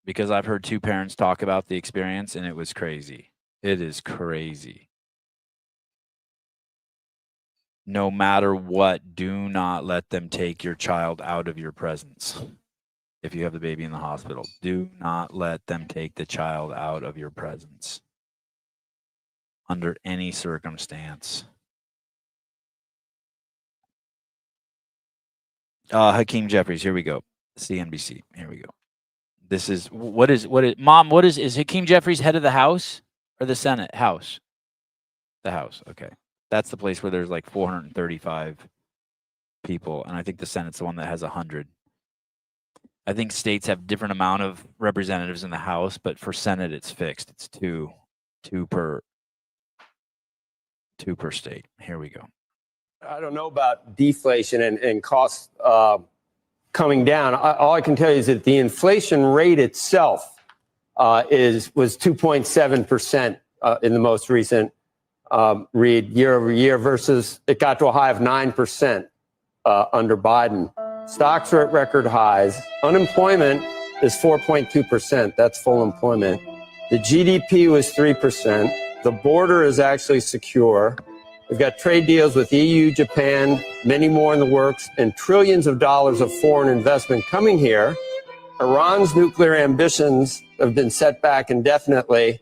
Because I've heard two parents talk about the experience, and it was crazy. It is crazy. No matter what, do not let them take your child out of your presence. If you have the baby in the hospital, do not let them take the child out of your presence under any circumstance. Hakeem Jeffries, here we go. CNBC, here we go. This is Mom, is Hakeem Jeffries head of the House or the Senate? House. The House, okay. That's the place where there's like 435 people, and I think the Senate's the one that has 100. I think states have different amount of representatives in the House, but for Senate it's fixed. It's two per state. Here we go. I don't know about deflation and costs coming down. All I can tell you is that the inflation rate itself was 2.7% in the most recent read year over year, versus it got to a high of 9% under Biden. Stocks are at record highs. Unemployment is 4.2%. That's full employment. The GDP was 3%. The border is actually secure. We've got trade deals with EU, Japan, many more in the works, and trillions of dollars of foreign investment coming here. Iran's nuclear ambitions have been set back indefinitely.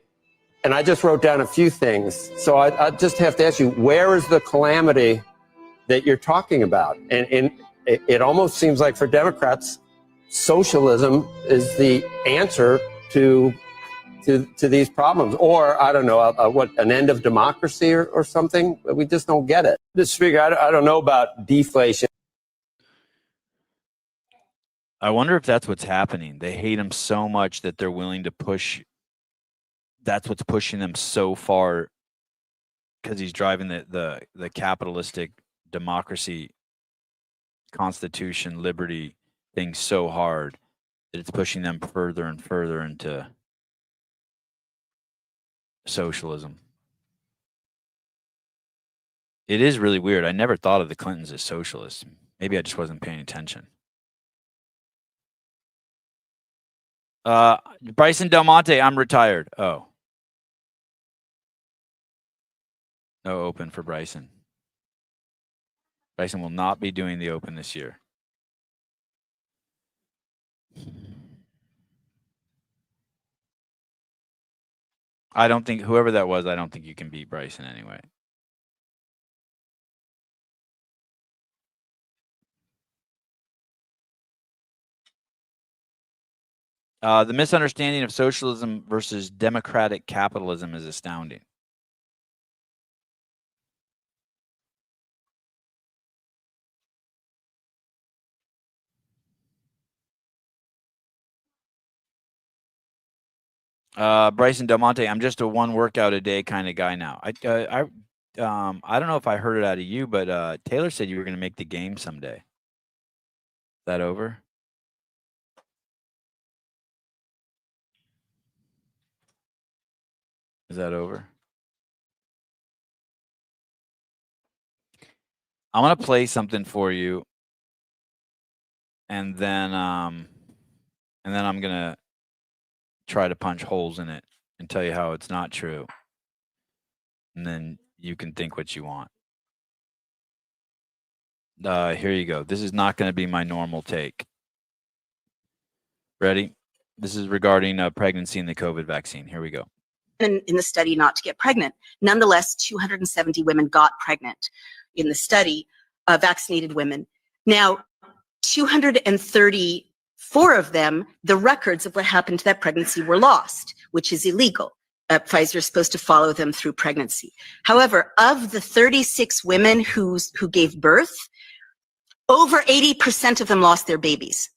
And I just wrote down a few things. So I just have to ask you, where is the calamity that you're talking about? And it almost seems like for Democrats, socialism is the answer to these problems. Or, I don't know, an end of democracy or something? We just don't get it. Mr. Speaker, I don't know about deflation. I wonder if that's what's happening. They hate him so much that they're willing to push. That's what's pushing them so far, because he's driving the capitalistic democracy, constitution, liberty thing so hard that it's pushing them further and further into socialism. It is really weird. I never thought of the Clintons as socialists. Maybe I just wasn't paying attention. Bryson Del Monte, I'm retired. Oh. No Open for Bryson. Bryson will not be doing the Open this year. I don't think, whoever that was, I don't think you can beat Bryson anyway. The misunderstanding of socialism versus democratic capitalism is astounding. Bryson Del Monte, I'm just a one workout a day kind of guy now. I don't know if I heard it out of you, but Taylor said you were going to make the game someday. Is that over? Is that over? I'm going to play something for you, and then I'm going to try to punch holes in it and tell you how it's not true. And then you can think what you want. Here you go. This is not going to be my normal take. Ready? This is regarding pregnancy and the COVID vaccine. Here we go. In the study not to get pregnant. Nonetheless, 270 women got pregnant in the study, vaccinated women. Now, 234 of them, the records of what happened to that pregnancy were lost, which is illegal. Pfizer is supposed to follow them through pregnancy. However, of the 36 women who gave birth, over 80% of them lost their babies.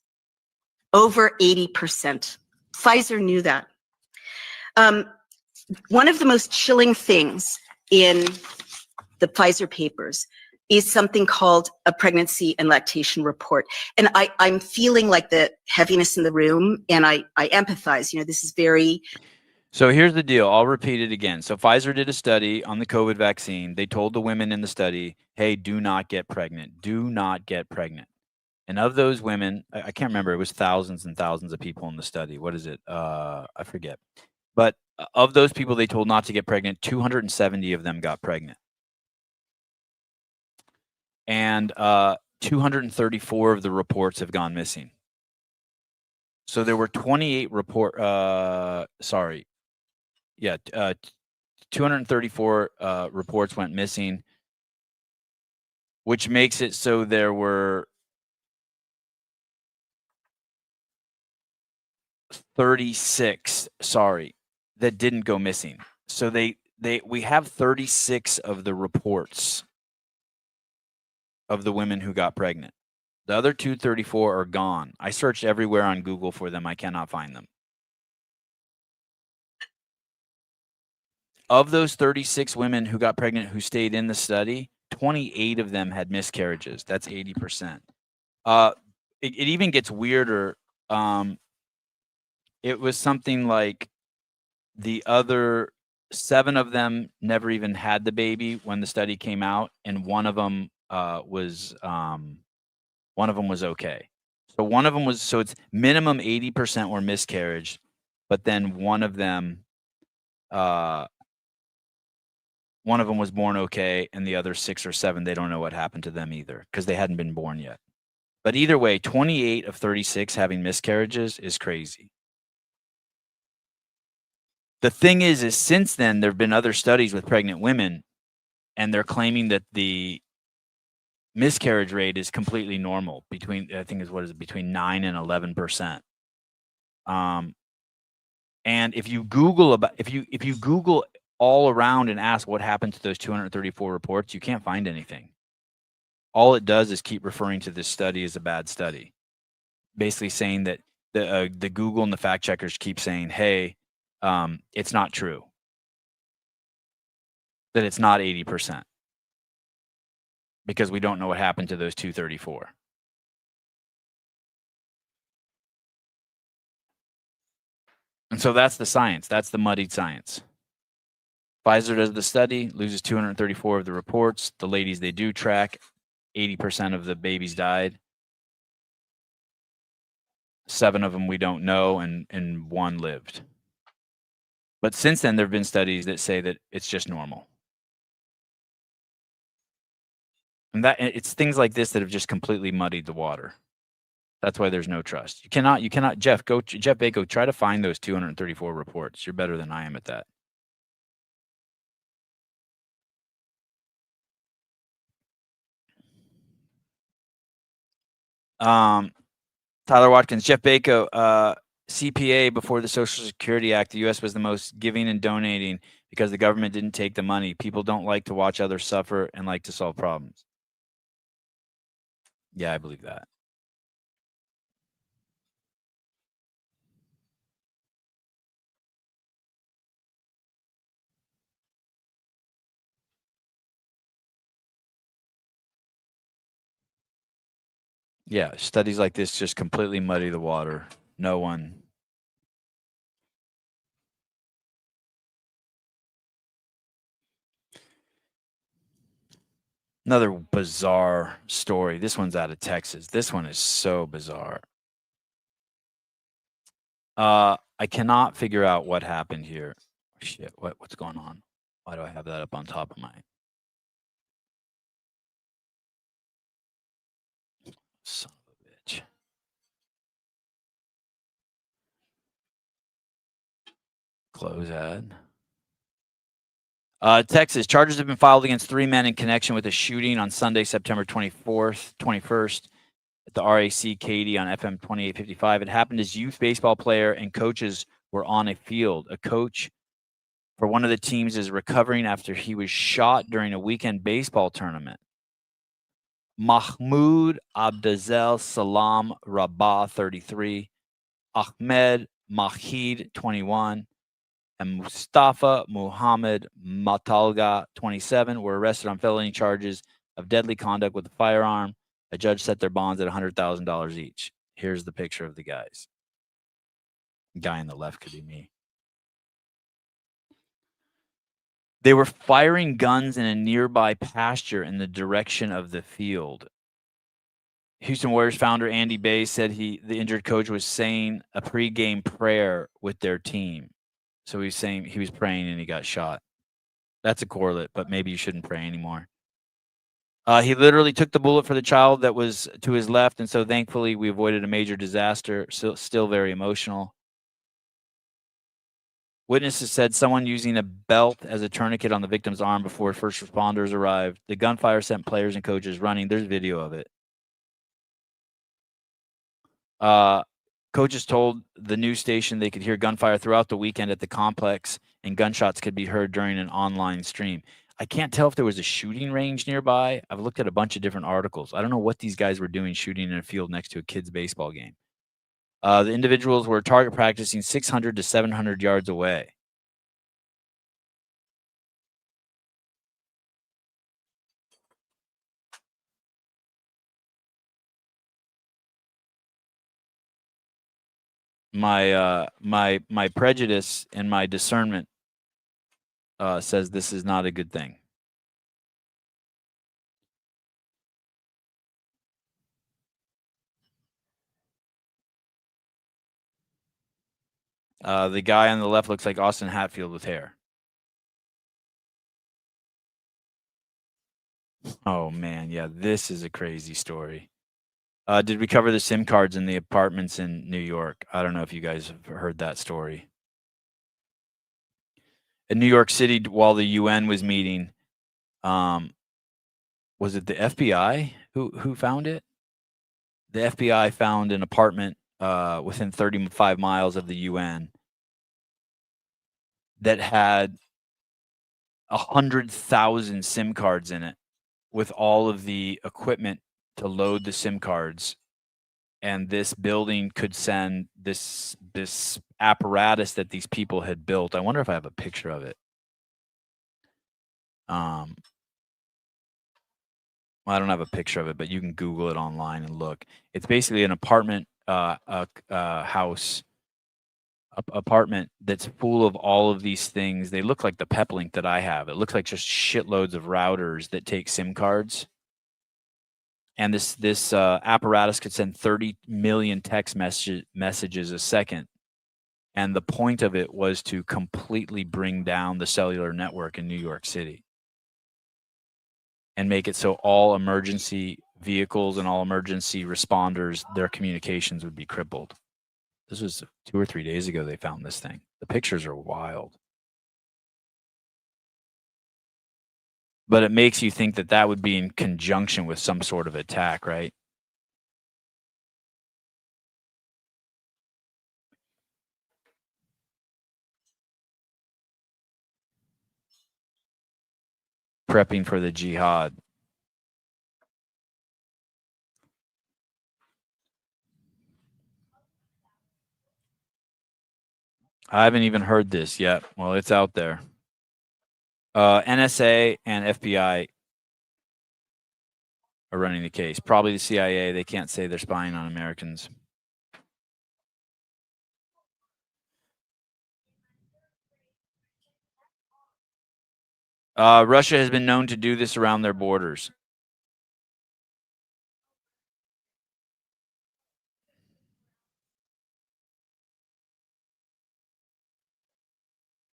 Over 80%. Pfizer knew that. One of the most chilling things in the Pfizer papers is something called a pregnancy and lactation report. And I'm feeling like the heaviness in the room, and I empathize. You know, this is very... So here's the deal. I'll repeat it again. So Pfizer did a study on the COVID vaccine. They told the women in the study, hey, do not get pregnant. Do not get pregnant. And of those women, I can't remember, it was thousands and thousands of people in the study. What is it? I forget. But of those people they told not to get pregnant, 270 of them got pregnant. And 234 of the reports have gone missing. So there were 28 234 reports went missing, which makes it so there were 36, that didn't go missing. So we have 36 of the reports of the women who got pregnant. The other 234 are gone. I searched everywhere on Google for them. I cannot find them. Of those 36 women who got pregnant who stayed in the study, 28 of them had miscarriages. That's 80%. It even gets weirder. It was something like the other 7 of them never even had the baby when the study came out, and one of them was okay. So one of them was, so it's minimum 80% were miscarriage, but then one of them was born okay, and the other 6 or 7, they don't know what happened to them either because they hadn't been born yet. But either way, 28 of 36 having miscarriages is crazy. The thing is since then there have been other studies with pregnant women, and they're claiming that the miscarriage rate is completely normal between, I think is what is it, between 9 and 11%. And if you Google if you Google all around and ask what happened to those 234 reports, you can't find anything. All it does is keep referring to this study as a bad study, basically saying that the Google and the fact checkers keep saying, hey, it's not true, that it's not 80%, because we don't know what happened to those 234. And so that's the science. That's the muddied science. Pfizer does the study, loses 234 of the reports. The ladies they do track, 80% of the babies died. 7 of them we don't know, and 1 lived. But since then, there have been studies that say that it's just normal. And that it's things like this that have just completely muddied the water. That's why there's no trust. You cannot, Jeff Bako, try to find those 234 reports. You're better than I am at that. Tyler Watkins, Jeff Bako, CPA before the Social Security Act, the U.S. was the most giving and donating because the government didn't take the money. People don't like to watch others suffer and like to solve problems. Yeah, I believe that. Yeah, studies like this just completely muddy the water. No one. Another bizarre story. This one's out of Texas. This one is so bizarre. I cannot figure out what happened here. Shit, what's going on? Why do I have that up on top of my... Son of a bitch. Close ad. Texas, charges have been filed against 3 men in connection with a shooting on Sunday, September 21st at the RAC Katy on FM 2855. It happened as youth baseball player and coaches were on a field. A coach for one of the teams is recovering after he was shot during a weekend baseball tournament. Mahmoud Abdazel Salam Rabah, 33, Ahmed Mahid, 21, and Mustafa Muhammad Matalga, 27, were arrested on felony charges of deadly conduct with a firearm. A judge set their bonds at $100,000 each. Here's the picture of the guys. The guy on the left could be me. They were firing guns in a nearby pasture in the direction of the field. Houston Warriors founder Andy Bay said the injured coach was saying a pregame prayer with their team. So he's saying he was praying and he got shot. That's a correlate, but maybe you shouldn't pray anymore. He literally took the bullet for the child that was to his left, and so thankfully we avoided a major disaster. Still very emotional. Witnesses said someone using a belt as a tourniquet on the victim's arm before first responders arrived. The gunfire sent players and coaches running. There's video of it. Coaches told the news station they could hear gunfire throughout the weekend at the complex, and gunshots could be heard during an online stream. I can't tell if there was a shooting range nearby. I've looked at a bunch of different articles. I don't know what these guys were doing shooting in a field next to a kid's baseball game. The individuals were target practicing 600 to 700 yards away. My prejudice and my discernment says this is not a good thing. The guy on the left looks like Austin Hatfield with hair. Oh man, yeah, this is a crazy story. Did we cover the SIM cards in the apartments in New York? I don't know if you guys have heard that story. in New York City while the UN was meeting. Was it the FBI who found it? The FBI found an apartment within 35 miles of the UN that had 100,000 SIM cards in it, with all of the equipment to load the SIM cards. And this building could send this apparatus that these people had built. I wonder if I have a picture of it. I don't have a picture of it, but you can Google it online and look. It's basically an apartment apartment that's full of all of these things. They look like the Peplink that I have. It looks like just shitloads of routers that take SIM cards. And this apparatus could send 30 million text messages a second. And the point of it was to completely bring down the cellular network in New York City and make it so all emergency vehicles and all emergency responders, their communications would be crippled. This was 2 or 3 days ago they found this thing. The pictures are wild. But it makes you think that that would be in conjunction with some sort of attack, right? Prepping for the jihad. I haven't even heard this yet. Well, it's out there. NSA and FBI are running the case. Probably the CIA. They can't say they're spying on Americans. Russia has been known to do this around their borders.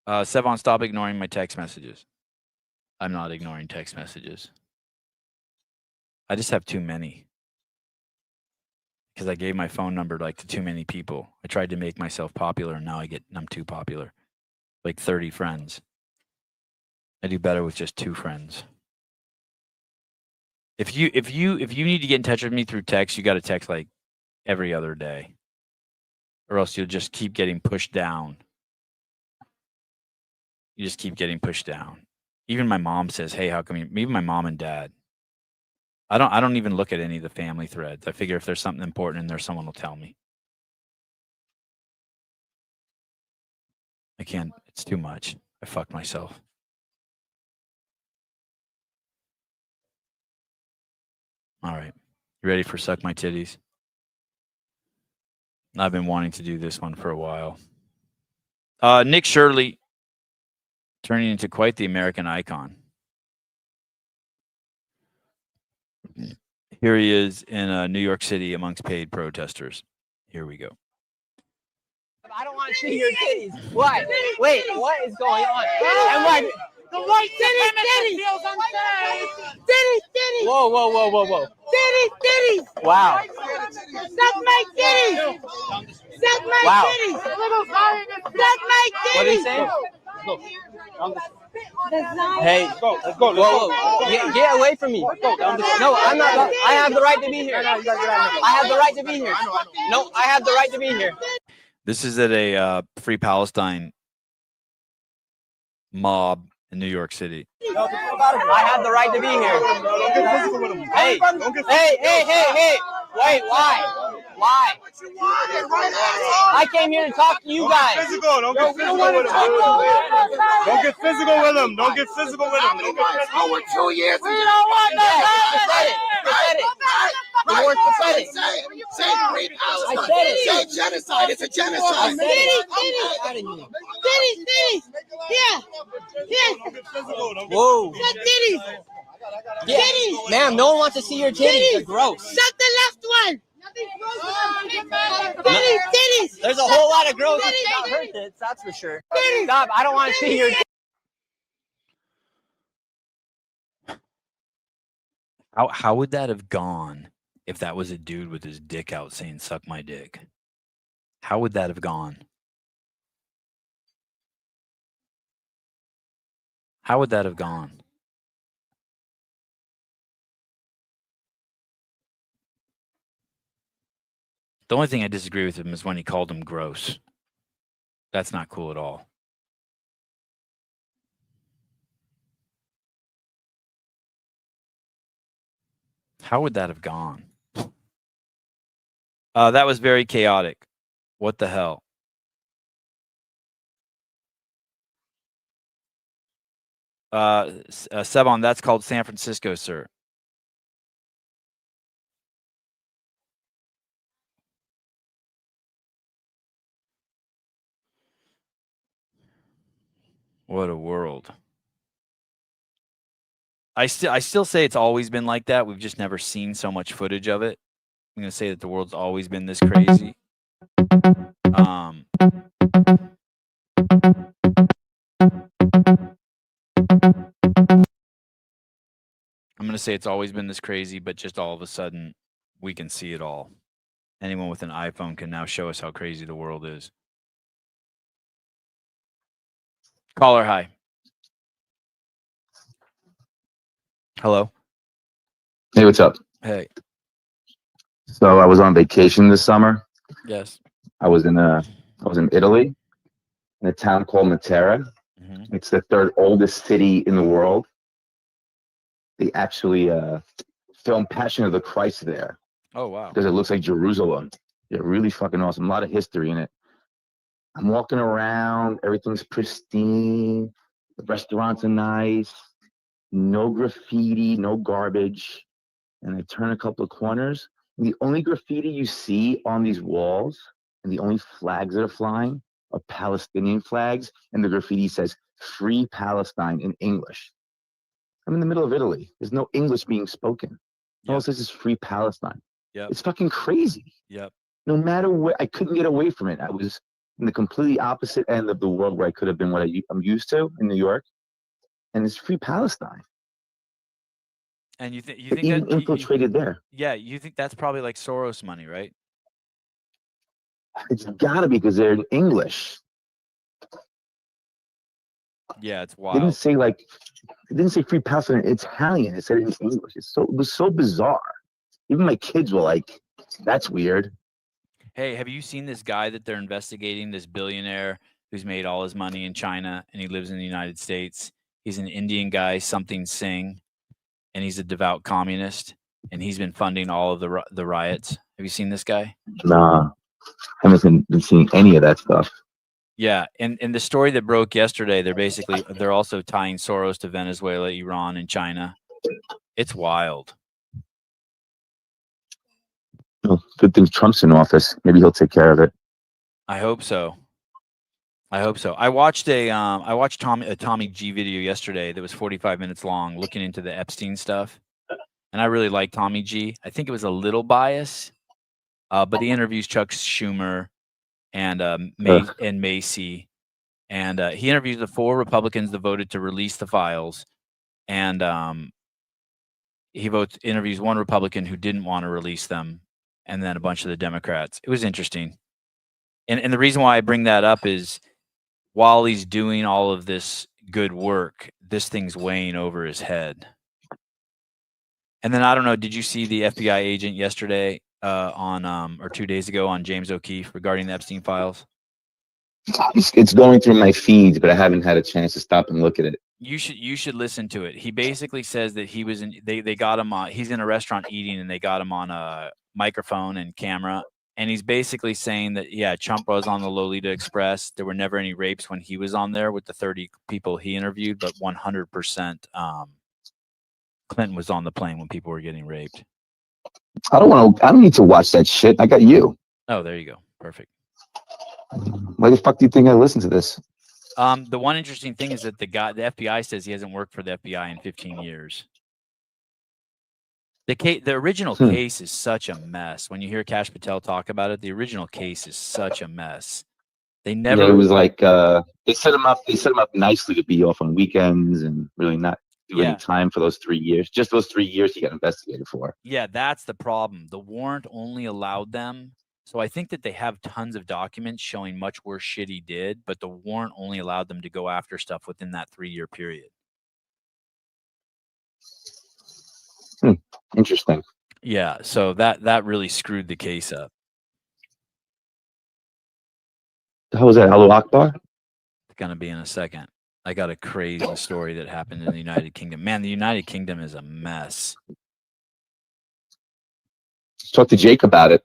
Sevon, stop ignoring my text messages. I'm not ignoring text messages. I just have too many. Because I gave my phone number to too many people. I tried to make myself popular, and now I'm too popular. Like 30 friends. I do better with just 2 friends. If you need to get in touch with me through text, you got to text like every other day, or else you'll just keep getting pushed down. You just keep getting pushed down. Even my mom says, "Hey, how come you?" Even my mom and dad. I don't even look at any of the family threads. I figure if there's something important in there, someone will tell me. I can't. It's too much. I fucked myself. All right. You ready for Suck My Titties? I've been wanting to do this one for a while. Nick Shirley turning into quite the American icon. Here he is in New York City amongst paid protesters. Here we go. I don't want to see your titties. What? Wait, what is going on? I'm like, the white titties feels unsafe. Titties. Whoa. Titties. Wow. Suck my titties. Suck my titties. Suck my titties. What are you saying? Hey, let's go. Whoa. Get away from me. No, I'm not. I have the right to be here. I have the right to be here. No, I have the right to be here. This is at a Free Palestine mob in New York City. I have the right to be here. Hey. Wait, why? I came here to talk to you guys. Don't get physical with him. Don't get physical with him. Don't get physical with him. Over 2 years. We don't want pathetic. The word pathetic. Say Free Palestine. I said it. Say genocide. It's a genocide. Titties. Yeah. Whoa. Yeah. Ma'am, no one wants to see your titties. They're gross. Suck the left one. Titties. There's a whole lot of gross about her tits, that's for sure. Stop. I don't want to see your titties. How would that have gone if that was a dude with his dick out saying "suck my dick"? How would that have gone? How would that have gone? The only thing I disagree with him is when he called him gross. That's not cool at all. How would that have gone? That was very chaotic. What the hell? Sebon, that's called San Francisco, sir. What a world. I still say it's always been like that. We've just never seen so much footage of it. I'm going to say that the world's always been this crazy. I'm going to say it's always been this crazy, but just all of a sudden we can see it all. Anyone with an iPhone can now show us how crazy the world is. Caller, hi. Hello. Hey, what's up? Hey. So I was on vacation this summer. Yes. I was in Italy, in a town called Matera. Mm-hmm. It's the third oldest city in the world. They actually filmed Passion of the Christ there. Oh, wow. Because it looks like Jerusalem. Yeah, really fucking awesome. A lot of history in it. I'm walking around, everything's pristine. The restaurants are nice. No graffiti, no garbage. And I turn a couple of corners. And the only graffiti you see on these walls and the only flags that are flying are Palestinian flags. And the graffiti says, "Free Palestine" in English. I'm in the middle of Italy. There's no English being spoken. All it says is "Free Palestine." Yep. It's fucking crazy. Yep. No matter where, I couldn't get away from it. I was in the completely opposite end of the world where I could have been what I'm used to in New York. And it's Free Palestine. And you think even that infiltrated there? Yeah, you think that's probably like Soros money, right? It's gotta be because they're in English. Yeah, it's It wild. didn't say Free Palestine in Italian. It said it in English. It was so bizarre. Even my kids were like, "That's weird." Hey, have you seen this guy that they're investigating, this billionaire who's made all his money in China and he lives in the United States? He's an Indian guy, something Singh, and he's a devout communist, and he's been funding all of the riots. Have you seen this guy? Nah, I haven't been seeing any of that stuff. Yeah, and the story that broke yesterday, they're also tying Soros to Venezuela, Iran, and China. It's wild. Well, good thing Trump's in office. Maybe he'll take care of it. I hope so. I watched a Tommy G video yesterday that was 45 minutes long, looking into the Epstein stuff, and I really like Tommy G. I think it was a little biased, but he interviews Chuck Schumer and Macy, and he interviews the 4 Republicans that voted to release the files, and he interviews 1 Republican who didn't want to release them, and then a bunch of the Democrats. It was interesting, and the reason why I bring that up is, while he's doing all of this good work, this thing's weighing over his head. And then I don't know, did you see the FBI agent yesterday or 2 days ago on James O'Keefe regarding the Epstein files? It's going through my feeds, but I haven't had a chance to stop and look at it. You should listen to it. He basically says that he was they got him on, he's in a restaurant eating, and they got him on a microphone and camera. And he's basically saying that, yeah, Trump was on the Lolita Express. There were never any rapes when he was on there with the 30 people he interviewed, but 100% Clinton was on the plane when people were getting raped. I don't need to watch that shit. I got you. Oh, there you go. Perfect. Why the fuck do you think I listen to this? The one interesting thing is that the FBI says he hasn't worked for the FBI in 15 years. The original case is such a mess. When you hear Kash Patel talk about it, the original case is such a mess. They never. Yeah, it was like they set him up. They set him up nicely to be off on weekends and really not do any time for those 3 years. Just those 3 years he got investigated for. Yeah, that's the problem. The warrant only allowed them. So I think that they have tons of documents showing much worse shit he did, but the warrant only allowed them to go after stuff within that 3-year period. Interesting. Yeah, so that really screwed the case up. How was that? Allahu Akbar? It's gonna be in a second. I got a crazy story that happened in the United Kingdom. Man, the United Kingdom is a mess. Talk to Jake about it.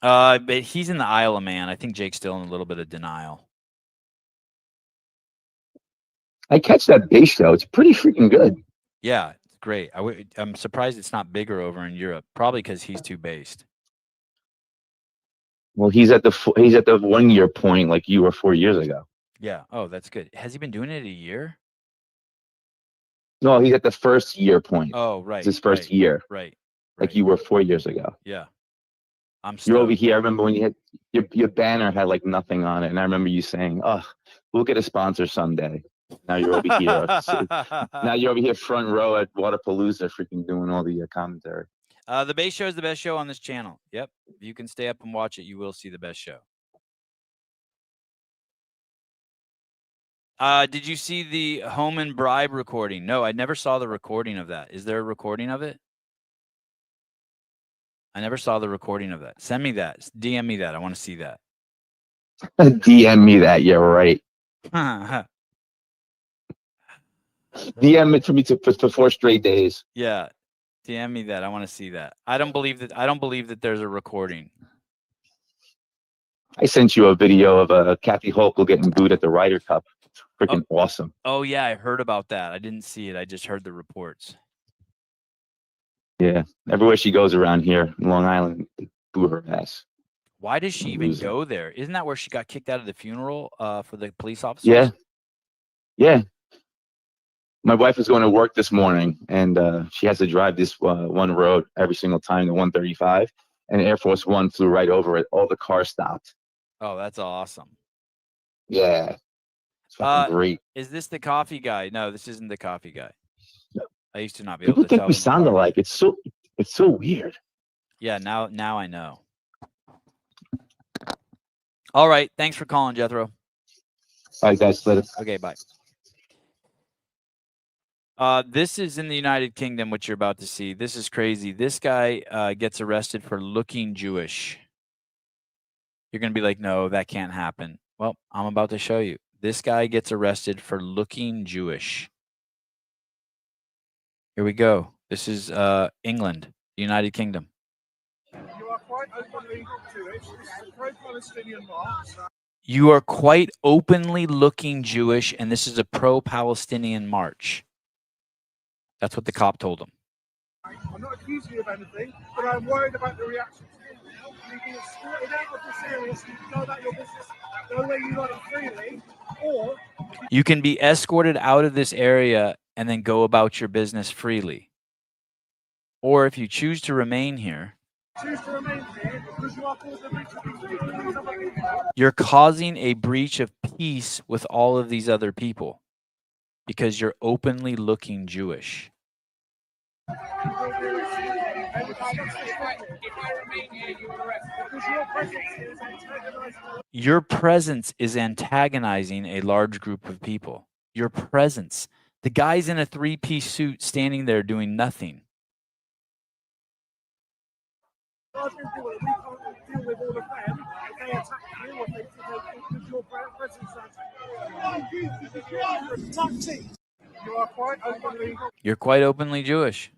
But he's in the Isle of Man. I think Jake's still in a little bit of denial. I catch that base show. It's pretty freaking good. Yeah, it's great. I'm surprised it's not bigger over in Europe. Probably because he's too based. Well, he's at the 1 year point like you were 4 years ago. Yeah. Oh, that's good. Has he been doing it a year? No, he's at the first year point. Oh, right. It's his first year. Right. Like you were 4 years ago. Yeah. You're over here. I remember when you had your banner had like nothing on it, and I remember you saying, "Oh, we'll get a sponsor someday." Now you're over here. Now you're over here front row at Waterpalooza, freaking doing all the commentary. The base show is the best show on this channel. Yep. If you can stay up and watch it, you will see the best show. Did you see the home and bribe recording? No, I never saw the recording of that. Is there a recording of it? I never saw the recording of that. Send me that. DM me that. I want to see that. DM me that. Yeah, right. DM it to me for 4 straight days. Yeah. DM me that. I want to see that. I don't believe that there's a recording. I sent you a video of Kathy Hochul getting booed at the Ryder Cup. Freaking awesome. Oh yeah, I heard about that. I didn't see it. I just heard the reports. Yeah, everywhere she goes around here in Long Island, they boo her ass. Why does she even go there? Isn't that where she got kicked out of the funeral for the police officers? Yeah. Yeah. My wife was going to work this morning, and she has to drive this one road every single time, the 135, and Air Force One flew right over it. All the cars stopped. Oh, that's awesome. Yeah. It's fucking great. Is this the coffee guy? No, this isn't the coffee guy. I used to not be People able to think tell we them sound apart. alike. It's so weird. Yeah, now I know. All right, thanks for calling, Jethro. All right, guys, later. Okay, bye. This is in the United Kingdom, what you're about to see. This is crazy. This guy gets arrested for looking Jewish. You're going to be like, no, that can't happen. Well, I'm about to show you. This guy gets arrested for looking Jewish. Here we go. This is England, the United Kingdom. You are quite openly Jewish. This is a pro-Palestinian march. You are quite openly looking Jewish, and this is a pro-Palestinian march. That's what the cop told him. I'm not accusing you of anything, but I'm worried about the reaction. You can escort out of this area so you can go about your business, go where you like freely, or You can be escorted out of this area and then go about your business freely. Or if you choose to remain here, choose to remain here because you are causing a breach of peace. you're causing a breach of peace with all of these other people because you're openly looking Jewish. Your presence is antagonizing a large group of people. Your presence. The guy's in a 3-piece suit standing there doing nothing. You're quite openly Jewish.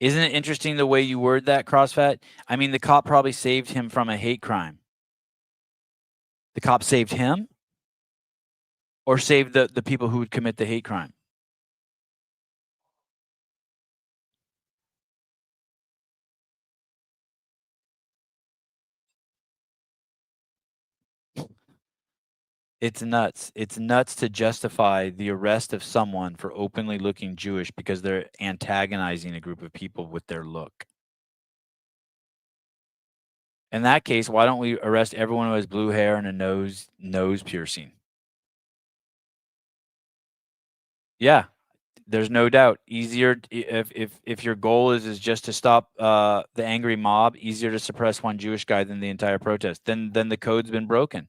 Isn't it interesting the way you word that, CrossFat? I mean, the cop probably saved him from a hate crime. The cop saved him or saved the people who would commit the hate crime? It's nuts. It's nuts to justify the arrest of someone for openly looking Jewish because they're antagonizing a group of people with their look. In that case, why don't we arrest everyone who has blue hair and a nose piercing? Yeah, there's no doubt. Easier if your goal is just to stop the angry mob, easier to suppress one Jewish guy than the entire protest. Then the code's been broken.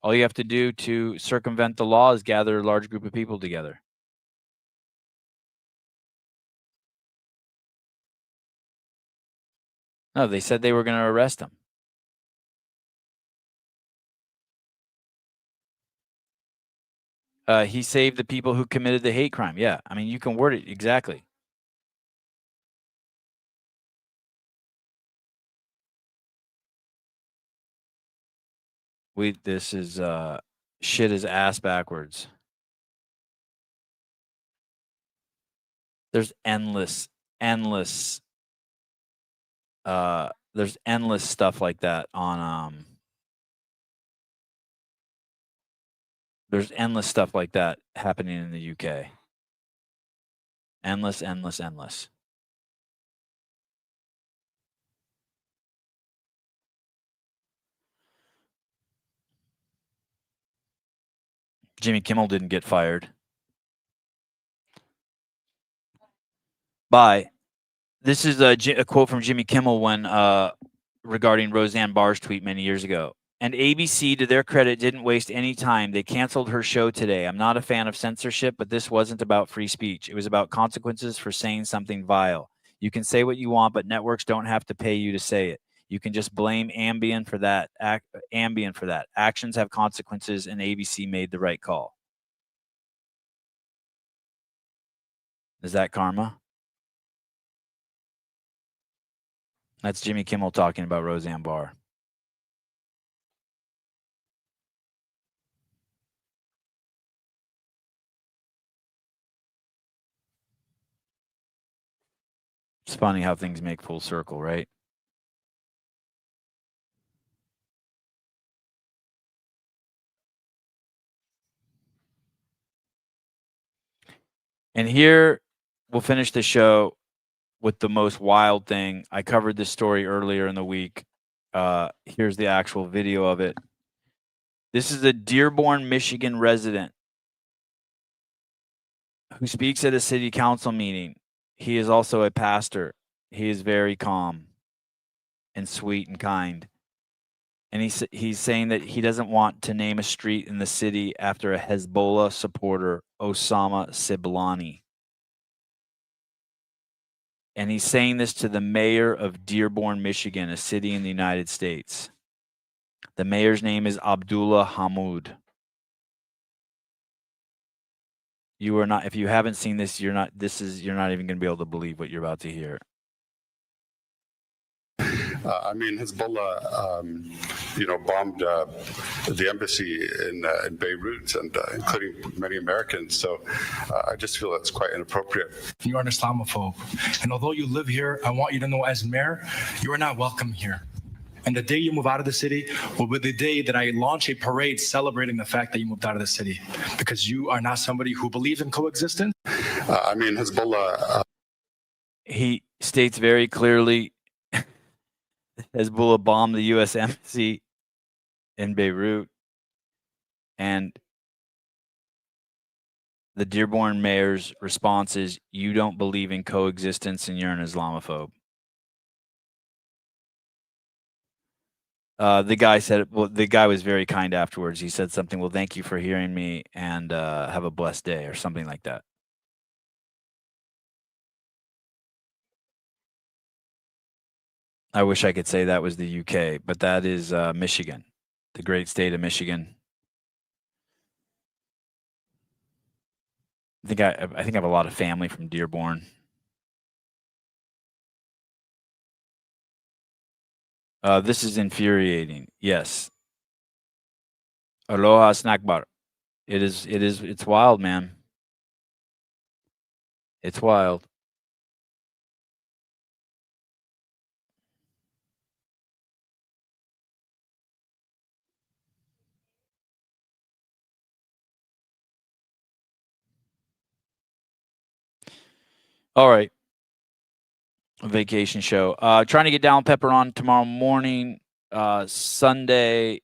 All you have to do to circumvent the law is gather a large group of people together. No, they said they were going to arrest him. He saved the people who committed the hate crime. Yeah, I mean, you can word it exactly. This is shit is ass backwards. There's endless stuff like that on there's endless stuff like that happening in the UK. Endless. Jimmy Kimmel didn't get fired. This is a quote from Jimmy Kimmel when regarding Roseanne Barr's tweet many years ago. And ABC, to their credit, didn't waste any time. They canceled her show today. I'm not a fan of censorship, but this wasn't about free speech. It was about consequences for saying something vile. You can say what you want, but networks don't have to pay you to say it. You can just blame Ambien for that. Actions have consequences, and ABC made the right call. Is that karma? That's Jimmy Kimmel talking about Roseanne Barr. It's funny how things make full circle, right? And here we'll finish the show with the most wild thing. I covered this story earlier in the week. Here's the actual video of it. This is a Dearborn, Michigan resident who speaks at a city council meeting. He is also a pastor. He is very calm and sweet and kind. And he's saying that he doesn't want to name a street in the city after a Hezbollah supporter, Osama Siblani. And he's saying this to the mayor of Dearborn, Michigan, a city in the United States. The mayor's name is Abdullah Hamoud. You are not, if you haven't seen this, you're not even going to be able to believe what you're about to hear. Hezbollah, bombed the embassy in Beirut, and including many Americans. So I just feel that's quite inappropriate. You are an Islamophobe, and although you live here, I want you to know, as mayor, you are not welcome here. And the day you move out of the city will be the day that I launch a parade celebrating the fact that you moved out of the city, because you are not somebody who believes in coexistence. Hezbollah. He states very clearly Hezbollah bombed the U.S. embassy in Beirut, and the Dearborn mayor's response is, you don't believe in coexistence and you're an Islamophobe. The guy said, well, the guy was very kind afterwards. He said something, well, thank you for hearing me, and have a blessed day, or something like that. I wish I could say that was the UK, but that is Michigan, the great state of Michigan. I think I have a lot of family from Dearborn. This is infuriating. Yes. Aloha snack bar. It's wild, man. It's wild. All right. Vacation show. Trying to get Down Pepper on tomorrow morning, Sunday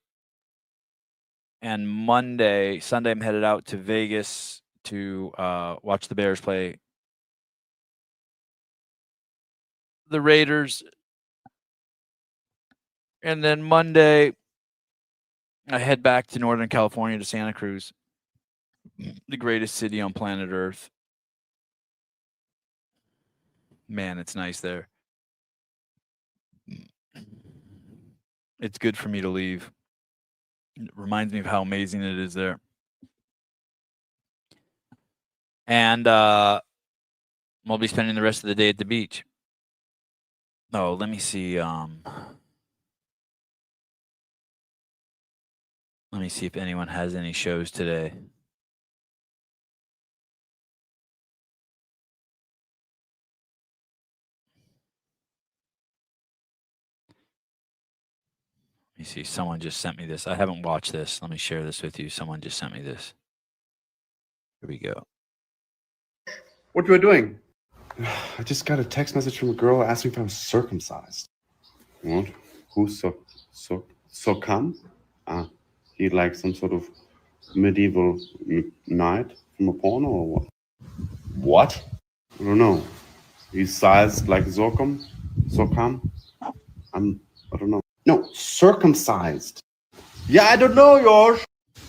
and Monday. Sunday, I'm headed out to Vegas to watch the Bears play the Raiders. And then Monday, I head back to Northern California to Santa Cruz, the greatest city on planet Earth. Man, it's nice there. It's good for me to leave. It reminds me of how amazing it is there. And I'll be spending the rest of the day at the beach. Oh, let me see. Let me see if anyone has any shows today. Let me see. Someone just sent me this. I haven't watched this. Let me share this with you. Someone just sent me this. Here we go. What you doing? I just got a text message from a girl asking if I'm circumcised. What? Who's so come? Ah, he like some sort of medieval knight from a porno or what? What? I don't know. He's sized like Zorkum? Sokam? I don't know. No, circumcised. Yeah, I don't know, Josh.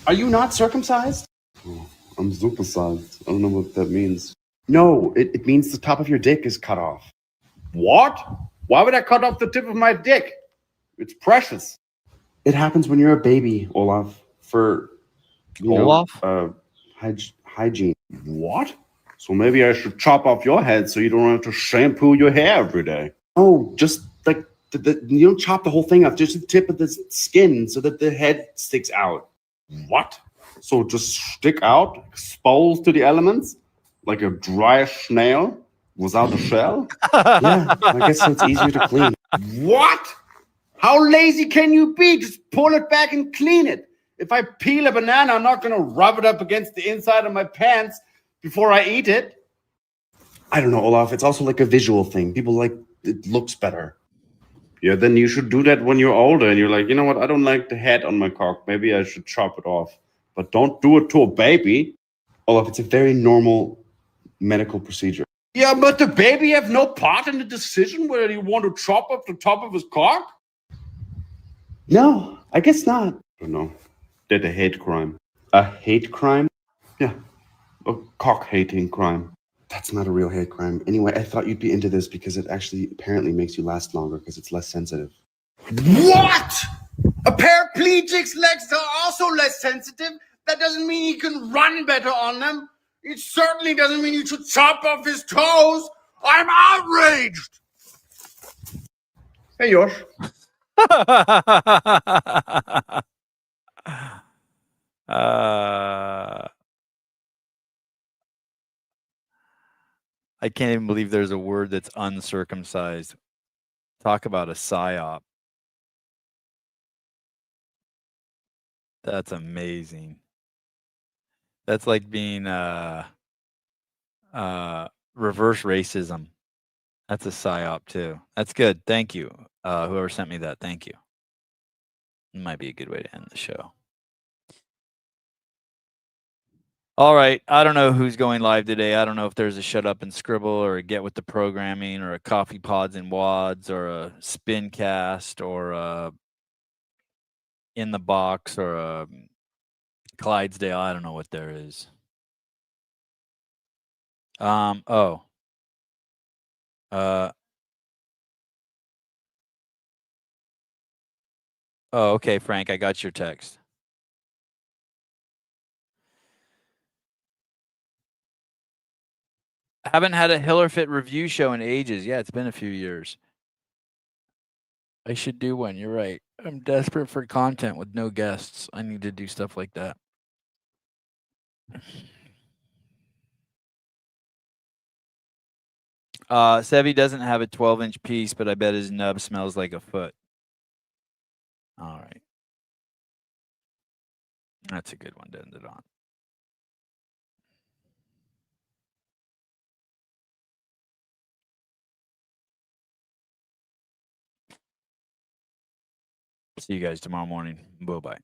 Are you not circumcised? Oh, I'm supersized. I don't know what that means. No, it means the top of your dick is cut off. What? Why would I cut off the tip of my dick? It's precious. It happens when you're a baby, Olaf. For Olaf? Hygiene. What? So maybe I should chop off your head so you don't have to shampoo your hair every day. Oh, just like you don't chop the whole thing off, just the tip of the skin so that the head sticks out. What? So just stick out, exposed to the elements, like a dry snail without a shell? Yeah, I guess so it's easier to clean. What? How lazy can you be? Just pull it back and clean it. If I peel a banana, I'm not going to rub it up against the inside of my pants before I eat it. I don't know, Olaf. It's also like a visual thing. People like it looks better. Yeah, then you should do that when you're older and you're like, you know what? I don't like the head on my cock. Maybe I should chop it off. But don't do it to a baby. Olaf, it's a very normal medical procedure. Yeah, but the baby have no part in the decision whether you want to chop up the top of his cock? No, I guess not. I don't know. That's a hate crime. A hate crime? Yeah, a cock-hating crime. That's not a real hate crime. Anyway, I thought you'd be into this because it actually apparently makes you last longer because it's less sensitive. What? A paraplegic's legs are also less sensitive? That doesn't mean he can run better on them. It certainly doesn't mean you should chop off his toes. I'm outraged. Hey, Josh. I can't even believe there's a word that's uncircumcised. Talk about a psyop. That's amazing. That's like being reverse racism. That's a psyop too. That's good. Thank you. Whoever sent me that, thank you. It might be a good way to end the show. All right. I don't know who's going live today. I don't know if there's a Shut Up and Scribble or a Get With the Programming or a Coffee Pods and Wads or a Spincast or a In the Box or a Clydesdale. I don't know what there is. Oh, okay, Frank, I got your text. I haven't had a Hillerfit review show in ages. Yeah, it's been a few years. I should do one. You're right. I'm desperate for content with no guests. I need to do stuff like that. Sevi doesn't have a 12-inch piece, but I bet his nub smells like a foot. All right. That's a good one to end it on. See you guys tomorrow morning. Bye-bye.